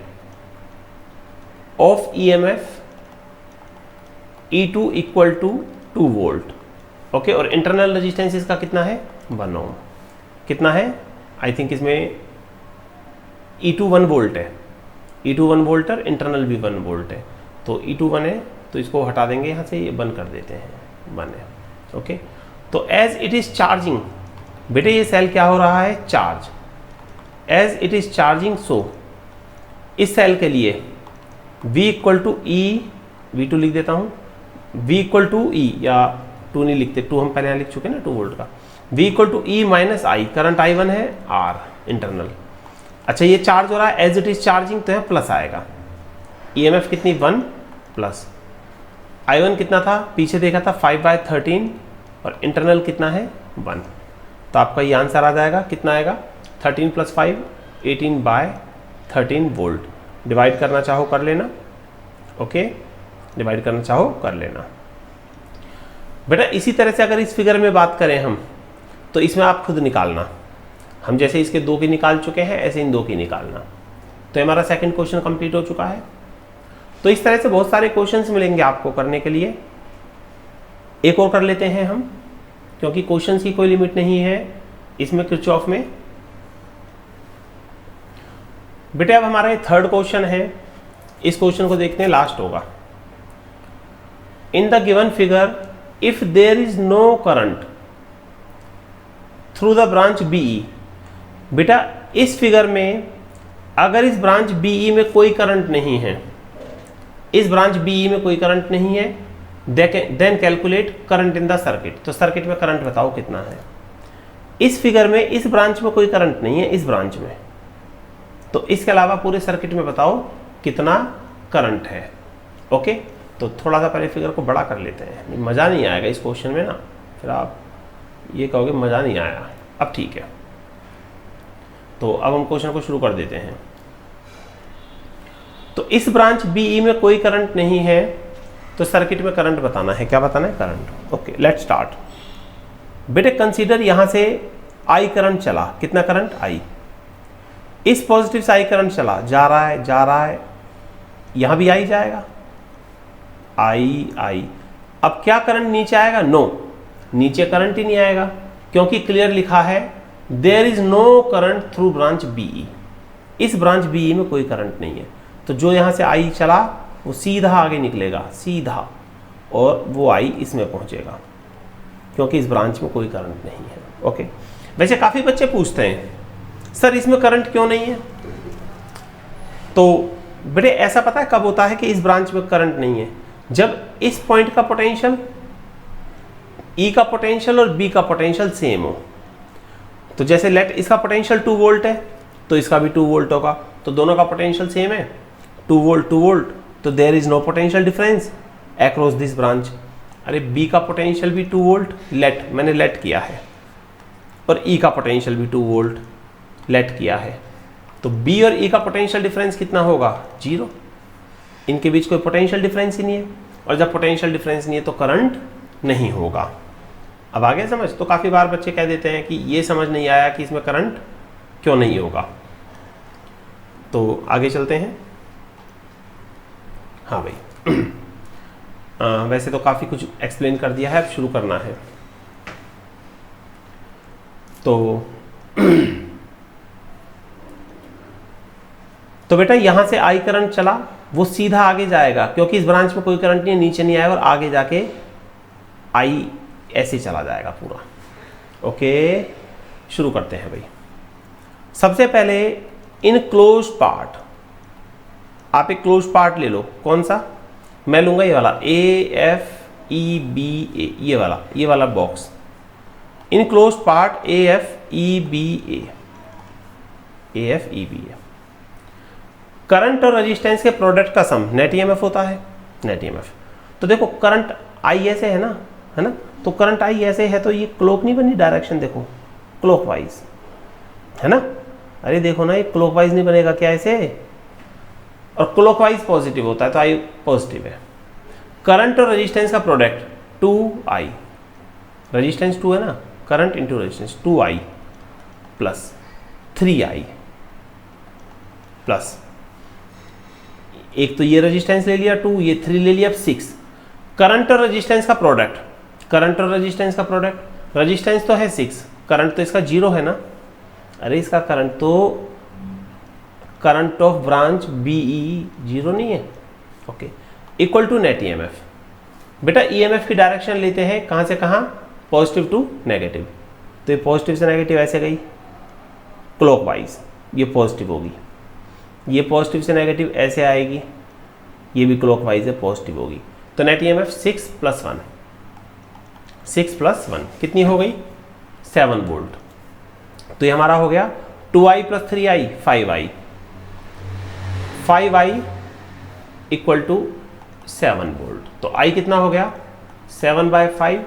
of EMF E2 equal to 2 volt. Okay, और इंटरनल रेजिस्टेंस इसका कितना है? 1 ओम। कितना है? आई थिंक इसमें E2 1 वोल्ट है, E2 1 वोल्ट और इंटरनल भी 1 वोल्ट है। तो E2 1 है, तो इसको हटा देंगे यहाँ से, ये बंद कर देते हैं, 1 है। ओके। तो एज इट इज चार्जिंग, बेटे ये सेल क्या हो रहा है, charge. As it is charging, so इस सेल के लिए V equal to E, V2 लिख देता हूँ, V इक्वल टू ई, या 2 नहीं लिखते, 2 हम पहले यहाँ लिख चुके हैं ना, 2 वोल्ट का। V equal to E minus I, current I1 है, R इंटरनल। अच्छा ये चार्ज हो रहा है, एज इट इज चार्जिंग, तो यहाँ प्लस आएगा। EMF कितनी, 1 प्लस I1 कितना था, पीछे देखा था 5/13, और इंटरनल कितना है, 1। तो आपका ये आंसर आ जाएगा, कितना आएगा, 13 + 5 18/13 वोल्ट। डिवाइड करना चाहो कर लेना, ओके, डिवाइड करना चाहो कर लेना। बेटा इसी तरह से अगर इस फिगर में बात करें हम, तो इसमें आप खुद निकालना, हम जैसे इसके 2 की निकाल चुके हैं ऐसे इन 2 की निकालना। तो हमारा सेकंड क्वेश्चन कंप्लीट हो चुका है। तो इस तरह से बहुत सारे क्वेश्चंस मिलेंगे आपको करने के लिए। एक और कर लेते हैं हम, क्योंकि क्वेश्चंस की कोई लिमिट नहीं है इसमें किरचॉफ में। बेटे अब हमारा ये थर्ड क्वेश्चन है, इस क्वेश्चन को देखते हैं, लास्ट होगा। In the given figure if there is no current through the branch BE, बेटा इस फिगर में अगर इस ब्रांच BE में कोई करंट नहीं है, इस ब्रांच BE में कोई करंट नहीं है, then calculate current in the circuit. तो सर्किट में करंट बताओ कितना है। इस फिगर में इस ब्रांच में कोई करंट नहीं है, इस ब्रांच में, तो इसके अलावा पूरे सर्किट में बताओ कितना करंट है। ओके, तो थोड़ा सा पहले फिगर को बड़ा कर लेते हैं, मज़ा नहीं आएगा इस क्वेश्चन में ना, फिर आप ये कहोगे मज़ा नहीं आया। अब ठीक है, तो अब हम क्वेश्चन को शुरू कर देते हैं। तो इस ब्रांच BE में कोई करंट नहीं है, तो सर्किट में करंट बताना है। क्या बताना है, करंट। Okay, let's start. बेटे कंसीडर यहां से I करंट चला, कितना करंट, I। इस पॉजिटिव से I करंट चला, जा रहा है जा रहा है, यहां भी I जाएगा, I। अब क्या करंट नीचे आएगा, नो, नीचे करंट ही नहीं आएगा, क्योंकि क्लियर लिखा है there is no current through branch BE। इस ब्रांच BE में कोई करंट नहीं है, तो जो यहां से I चला वो सीधा आगे निकलेगा, सीधा, और वो I इसमें पहुंचेगा, क्योंकि इस ब्रांच में कोई करंट नहीं है। ओके, वैसे काफ़ी बच्चे पूछते हैं सर इसमें करंट क्यों नहीं है। तो बेटे ऐसा पता है कब होता है कि इस ब्रांच में करंट नहीं है, जब इस पॉइंट का पोटेंशियल, E का पोटेंशियल और B का पोटेंशियल सेम हो। तो जैसे लेट इसका पोटेंशियल 2 वोल्ट है, तो इसका भी 2 वोल्ट होगा, तो दोनों का पोटेंशियल सेम है, 2 वोल्ट, तो there is no potential difference across this branch. अरे B का पोटेंशियल भी 2 वोल्ट, लेट मैंने लेट किया है, और E का पोटेंशियल भी 2 वोल्ट लेट किया है, तो B और E का पोटेंशियल डिफरेंस कितना होगा, 0। इनके बीच कोई पोटेंशियल डिफरेंस ही नहीं है, और जब पोटेंशियल डिफरेंस नहीं है तो करंट नहीं होगा। अब आगे समझ। तो काफ़ी बार बच्चे कह देते हैं कि ये समझ नहीं आया कि इसमें करंट क्यों नहीं होगा। तो आगे चलते हैं। हाँ भाई, वैसे तो काफ़ी कुछ एक्सप्लेन कर दिया है, अब शुरू करना है। तो बेटा यहाँ से I करंट चला, वो सीधा आगे जाएगा, क्योंकि इस ब्रांच में कोई करंट नहीं है, नीचे नहीं आएगा, और आगे जाके I ऐसे चला जाएगा पूरा। ओके, शुरू करते हैं भाई। सबसे पहले इन क्लोज पार्ट, आप एक क्लोज पार्ट ले लो, कौन सा, मैं लूंगा ये वाला AFEBA, ये वाला बॉक्स, इन क्लोज पार्ट AFEBA। करंट और रेजिस्टेंस के प्रोडक्ट का सम नेट EMF होता है, नेट EMF। तो देखो करंट I ऐसे है ना, तो करंट I ऐसे है, तो ये क्लॉक नहीं बनी डायरेक्शन, देखो क्लॉकवाइज है ना। अरे देखो ना, ये क्लॉकवाइज नहीं बनेगा क्या ऐसे, और क्लॉकवाइज पॉजिटिव होता है, तो I पॉजिटिव है। करंट और रेजिस्टेंस का प्रोडक्ट 2I, रेजिस्टेंस 2 है ना, current into resistance 2I plus 3I plus, एक तो ये रेजिस्टेंस ले लिया 2, ये 3 ले लिया 6। करंट और रेजिस्टेंस का प्रोडक्ट, करंट और रेजिस्टेंस का प्रोडक्ट, रेजिस्टेंस तो है 6, करंट तो इसका 0 है ना। अरे इसका करंट तो, करंट ऑफ ब्रांच BE 0 नहीं है। Okay, equal to net EMF। बेटा EMF की डायरेक्शन लेते हैं कहाँ से कहाँ, पॉजिटिव टू नेगेटिव, तो ये पॉजिटिव से नेगेटिव ऐसे गई क्लॉकवाइज, ये पॉजिटिव होगी, ये पॉजिटिव से नेगेटिव ऐसे आएगी, ये भी क्लॉकवाइज है पॉजिटिव होगी। तो नेट ईएमएफ 6 + 1, 6 + 1 कितनी हो गई 7 वोल्ट। तो ये हमारा हो गया 2i + 3i 5i, 5i = 7 volt. तो i कितना हो गया 7/5,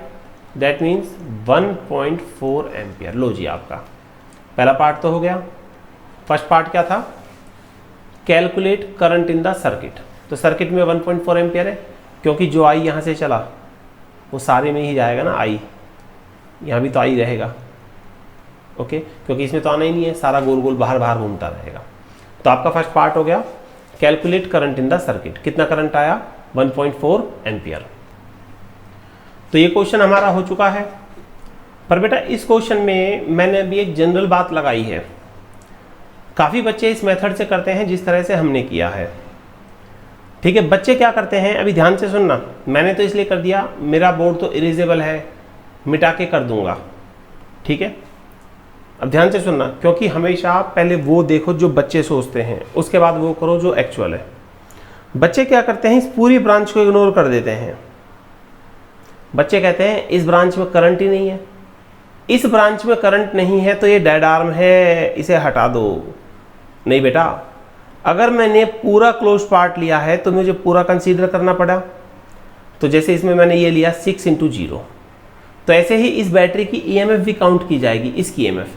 दैट मीन्स 1.4 एम्पियर। लो जी, आपका पहला पार्ट तो हो गया। फर्स्ट पार्ट क्या था, calculate current in the circuit. तो सर्किट में 1.4 एम्पियर है, क्योंकि जो आई यहाँ से चला वो सारे में ही जाएगा ना, आई यहाँ भी तो आई रहेगा, ओके, क्योंकि इसमें तो आना ही नहीं है, सारा गोल गोल बाहर बाहर घूमता रहेगा। तो आपका फर्स्ट पार्ट हो गया calculate current in the circuit. कितना करंट आया 1.4 एम्पियर। तो ये क्वेश्चन हमारा हो चुका है। पर बेटा इस क्वेश्चन में मैंने अभी एक जनरल बात लगाई है, काफ़ी बच्चे इस मेथड से करते हैं जिस तरह से हमने किया है। ठीक है, बच्चे क्या करते हैं, अभी ध्यान से सुनना, मैंने तो इसलिए कर दिया, मेरा बोर्ड तो इरेजेबल है, मिटा के कर दूंगा, ठीक है। अब ध्यान से सुनना, क्योंकि हमेशा पहले वो देखो जो बच्चे सोचते हैं, उसके बाद वो करो जो एक्चुअल है। बच्चे क्या करते हैं, इस पूरी ब्रांच को इग्नोर कर देते हैं। बच्चे कहते हैं इस ब्रांच में करंट ही नहीं है, इस ब्रांच में करंट नहीं है तो ये डेड आर्म है, इसे हटा दो। नहीं बेटा, अगर मैंने पूरा क्लोज पार्ट लिया है तो मुझे पूरा कंसीडर करना पड़ा। तो जैसे इसमें मैंने ये लिया 6 × 0, तो ऐसे ही इस बैटरी की ईएमएफ भी काउंट की जाएगी। इसकी ईएमएफ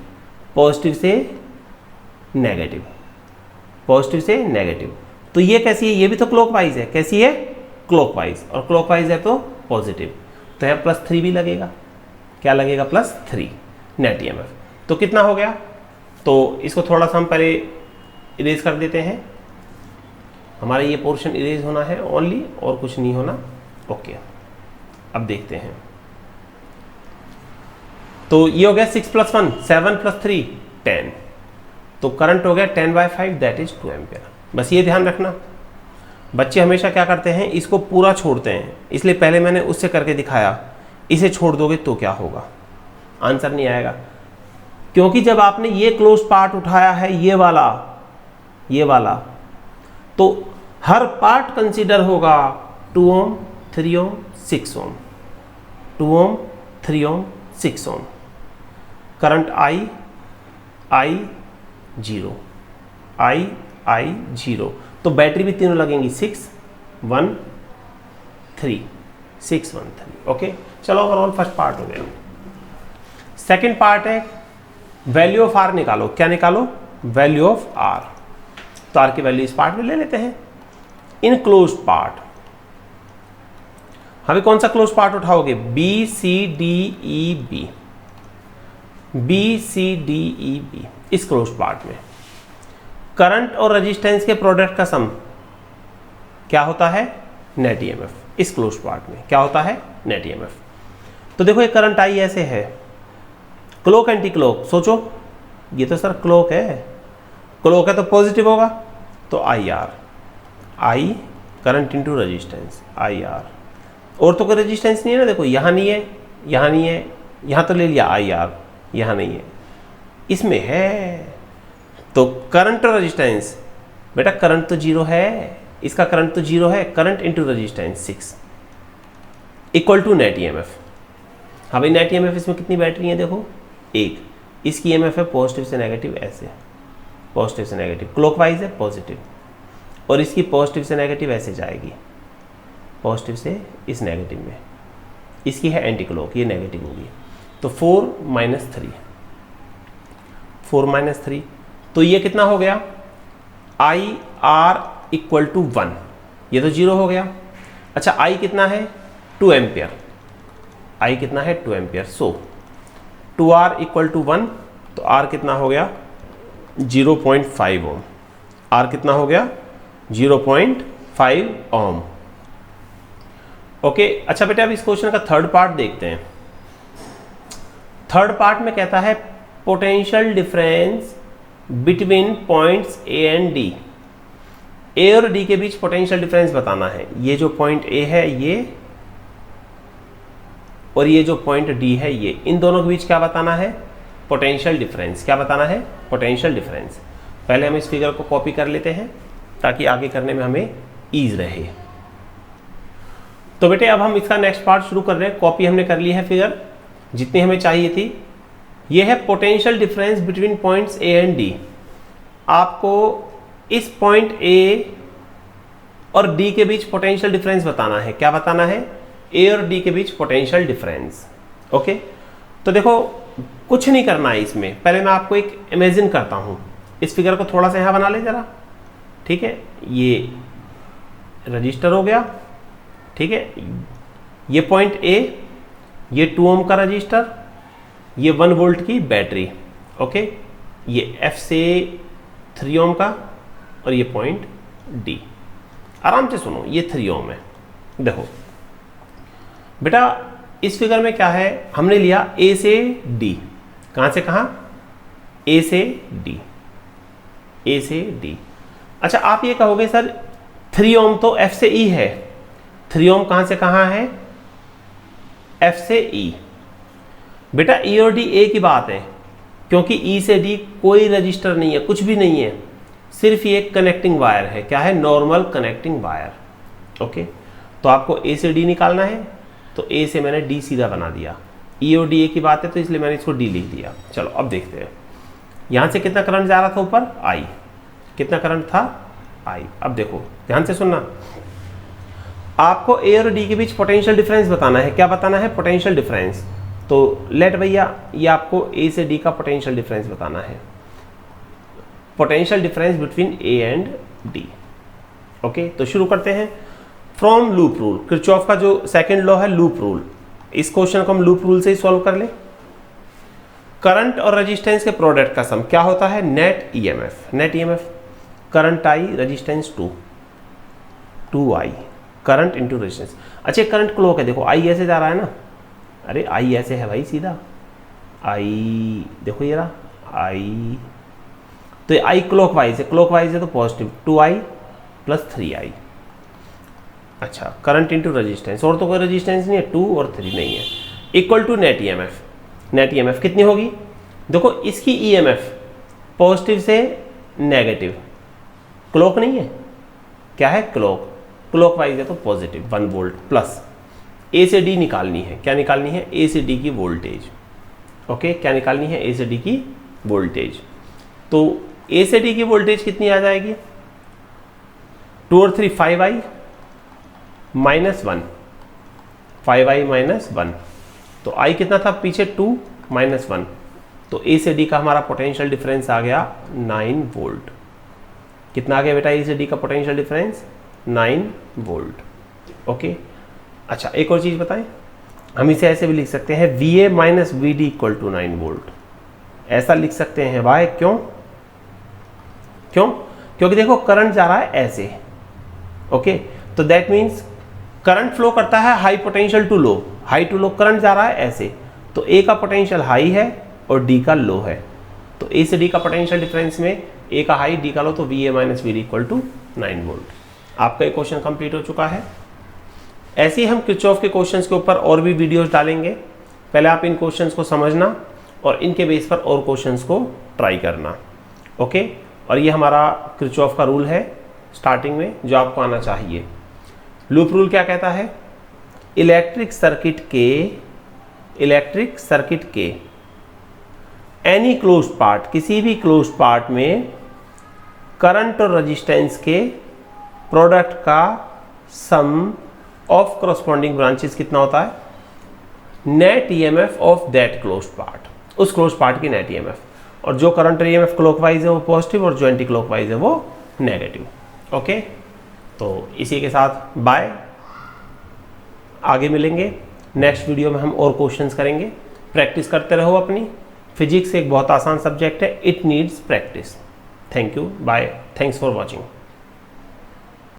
पॉजिटिव से नेगेटिव, पॉजिटिव से नेगेटिव। तो ये कैसी है, ये भी तो क्लॉकवाइज है। कैसी है, क्लॉकवाइज, और क्लॉकवाइज है तो पॉजिटिव, तो यहाँ +3 भी लगेगा। क्या लगेगा, +3 नेट ईएमएफ। तो कितना हो गया, तो इसको थोड़ा सा हम पहले इरेज कर देते हैं। हमारा ये पोर्शन इरेज होना है ओनली, और कुछ नहीं होना, ओके। अब देखते हैं, तो ये हो गया 6 + 1 7 + 3 10, तो करंट हो गया 10/5, दैट इज 2 एम्पियर। बस ये ध्यान रखना, बच्चे हमेशा क्या करते हैं, इसको पूरा छोड़ते हैं, इसलिए पहले मैंने उससे करके दिखाया। इसे छोड़ दोगे तो क्या होगा, आंसर नहीं आएगा, क्योंकि जब आपने ये क्लोज पार्ट उठाया है, ये वाला, तो हर पार्ट कंसीडर होगा 2 ohm 3 ohm 6 ohm, 2 ohm 3 ohm 6 ohm. Current I 0, I 0, तो बैटरी भी तीनों लगेंगी 6 1 3 6 1 3, ओके। चलो ओवरऑल फर्स्ट पार्ट हो गया। सेकंड पार्ट है वैल्यू ऑफ R निकालो। क्या निकालो, वैल्यू ऑफ R। तो R की वैल्यू इस पार्ट में ले लेते हैं। इन क्लोज पार्ट हमें कौन सा क्लोज पार्ट उठाओगे, BCDEB, BCDEB। इस क्लोज पार्ट में करंट और रेजिस्टेंस के प्रोडक्ट का सम क्या होता है, नेट ईएमएफ। इस क्लोज पार्ट में क्या होता है, नेट ईएमएफ। तो देखो ये करंट आई ऐसे है, क्लॉक एंटी क्लॉक, सोचो ये तो सर क्लॉक है, क्लॉक है तो पॉजिटिव होगा, तो IR, I current into resistance IR। और तो कोई रेजिस्टेंस नहीं है ना, देखो यहाँ नहीं है, यहाँ नहीं है, यहाँ तो ले लिया IR, यहाँ नहीं है, इसमें है। तो करंट और रेजिस्टेंस, बेटा करंट तो 0 है, इसका करंट तो 0 है, current into resistance 6 = net EMF. हाँ भाई, नेट ईएमएफ इसमें कितनी बैटरी है, देखो एक, इसकी ईएमएफ है पॉजिटिव से नेगेटिव, ऐसे पॉजिटिव से नेगेटिव, क्लॉकवाइज है पॉजिटिव, और इसकी पॉजिटिव से नेगेटिव ऐसे जाएगी, पॉजिटिव से इस नेगेटिव में, इसकी है एंटी क्लॉक, ये नेगेटिव होगी। तो 4 - 3, तो ये कितना हो गया, IR = 1, ये तो 0 हो गया। अच्छा I कितना है, 2 एम्पियर, I कितना है 2 एम्पियर। सो 2R = 1, तो R कितना हो गया 0.5 ओम, R कितना हो गया 0.5 ओम, ओके। अच्छा बेटा, अब इस क्वेश्चन का थर्ड पार्ट देखते हैं। थर्ड पार्ट में कहता है potential difference between points A and D। A और D के बीच पोटेंशियल डिफरेंस बताना है। ये जो पॉइंट A है, ये और ये जो पॉइंट डी है, ये इन दोनों के बीच क्या बताना है? Potential difference. क्या बताना है? Potential difference. पहले हम इस फिगर को कॉपी कर लेते हैं ताकि आगे करने में हमें ईज रहे। तो बेटे अब हम इसका नेक्स्ट पार्ट शुरू कर रहे हैं। कॉपी हमने कर ली है फिगर जितनी हमें चाहिए थी। ये है potential difference between points A and D. आपको इस पॉइंट ए और डी के बीच पोटेंशियल डिफरेंस बताना है। क्या बताना है? ए और डी के बीच पोटेंशियल डिफरेंस। ओके, तो देखो कुछ नहीं करना है इसमें। पहले मैं आपको एक इमेजिन करता हूं। इस फिगर को थोड़ा सा यहां बना ले जरा। ठीक है, ये रजिस्टर हो गया। ठीक है, ये पॉइंट ए, ये 2 ओम का रजिस्टर, ये 1 वोल्ट की बैटरी। ओके, ये एफ से 3 ओम का, और ये पॉइंट डी। आराम से सुनो, ये 3 ओम है। देखो बेटा इस फिगर में क्या है, हमने लिया ए से डी। कहां से कहां? ए से डी, ए से डी। अच्छा, आप ये कहोगे सर 3 ओम तो एफ से ई है। 3 ओम कहां से कहां है? एफ से ई। बेटा ई और डी एक ही बात है, क्योंकि ई से डी कोई रजिस्टर नहीं है, कुछ भी नहीं है, सिर्फ ये एक कनेक्टिंग वायर है। क्या है? Normal connecting wire. ओके, तो आपको ए से डी निकालना है, तो ए से मैंने डी सीधा बना दिया। ई और डी एक ही बात है, तो इसलिए मैंने इसको डी लिख दिया। चलो अब देखते हैं, यहां से कितना करंट जा रहा था ऊपर? आई। कितना करंट था? आई। अब देखो ध्यान से सुनना, आपको ए और डी के बीच पोटेंशियल डिफरेंस बताना है। क्या बताना है? Potential difference. तो लेट भैया, ये आपको ए से डी का पोटेंशियल डिफरेंस बताना है। Potential difference between A and D. Okay, तो शुरू करते हैं फ्रॉम लूप रूल। किरचॉफ का जो सेकंड लॉ है लूप रूल, इस क्वेश्चन को हम लूप रूल से ही सॉल्व कर ले। करंट और रेजिस्टेंस के प्रोडक्ट का सम क्या होता है? Net EMF. Net EMF current I, resistance 2i, current into resistance. अच्छा, करंट क्लॉक है, देखो आई ऐसे जा रहा है ना। अरे आई ऐसे है भाई, सीधा आई देखो ये रहा आई, तो ये आई क्लॉक वाइज है। क्लॉक वाइज है तो पॉजिटिव 2i प्लस 3i। अच्छा, करंट इंटू रेजिस्टेंस, और तो कोई रेजिस्टेंस नहीं है, 2 और 3 नहीं है, equal to net EMF. Net EMF कितनी होगी? देखो इसकी ईएमएफ पॉजिटिव से नेगेटिव, क्लॉक नहीं है, क्या है? क्लॉक। क्लॉक वाइज है तो पॉजिटिव 1 वोल्ट प्लस ए से डी निकालनी है। क्या निकालनी है? ए से डी की वोल्टेज। ओके, क्या निकालनी है? ए से डी की वोल्टेज। तो ए से डी की वोल्टेज कितनी आ जाएगी? 2 और 3 5i माइनस 1, 5i माइनस 1। तो आई कितना था पीछे? 2 माइनस 1। तो ए से डी का हमारा पोटेंशियल डिफरेंस आ गया 9 वोल्ट। कितना आ गया बेटा ए से डी का पोटेंशियल डिफरेंस? 9 वोल्ट। ओके, अच्छा एक और चीज़ बताएं, हम इसे ऐसे भी लिख सकते हैं VA minus VD equal to 9 volt. ऐसा लिख सकते हैं भाई, क्यों? क्यों? क्योंकि देखो करंट जा रहा है ऐसे। ओके, तो दैट मीन्स करंट फ्लो करता है high potential to low, high to low current जा रहा है ऐसे। तो ए का पोटेंशियल हाई है और डी का लो है, तो ए से डी का पोटेंशियल डिफरेंस में ए का हाई डी का लो, तो VA minus VD equal to 9 volt. आपका एक क्वेश्चन कंप्लीट हो चुका है। ऐसे ही हम किरचॉफ के क्वेश्चंस के ऊपर और भी वीडियोस डालेंगे। पहले आप इन क्वेश्चंस को समझना और इनके बेस पर और क्वेश्चंस को ट्राई करना। ओके, और ये हमारा किरचॉफ का रूल है स्टार्टिंग में जो आपको आना चाहिए। लूप रूल क्या कहता है? इलेक्ट्रिक सर्किट के एनी क्लोज्ड पार्ट, किसी भी क्लोज्ड पार्ट में करंट और रेजिस्टेंस के प्रोडक्ट का सम ऑफ करस्पॉन्डिंग ब्रांचेस कितना होता है? Net EMF of that closed part, उस क्लोज्ड पार्ट की नेट ईएमएफ। और जो करंट ईएमएफ क्लॉकवाइज है वो पॉजिटिव और जो एंटी क्लॉकवाइज है वो नेगेटिव। ओके, तो इसी के साथ बाय, आगे मिलेंगे नेक्स्ट वीडियो में। हम और क्वेश्चंस करेंगे। प्रैक्टिस करते रहो अपनी। फिजिक्स एक बहुत आसान सब्जेक्ट है, it needs practice. Thank you, bye, thanks for watching.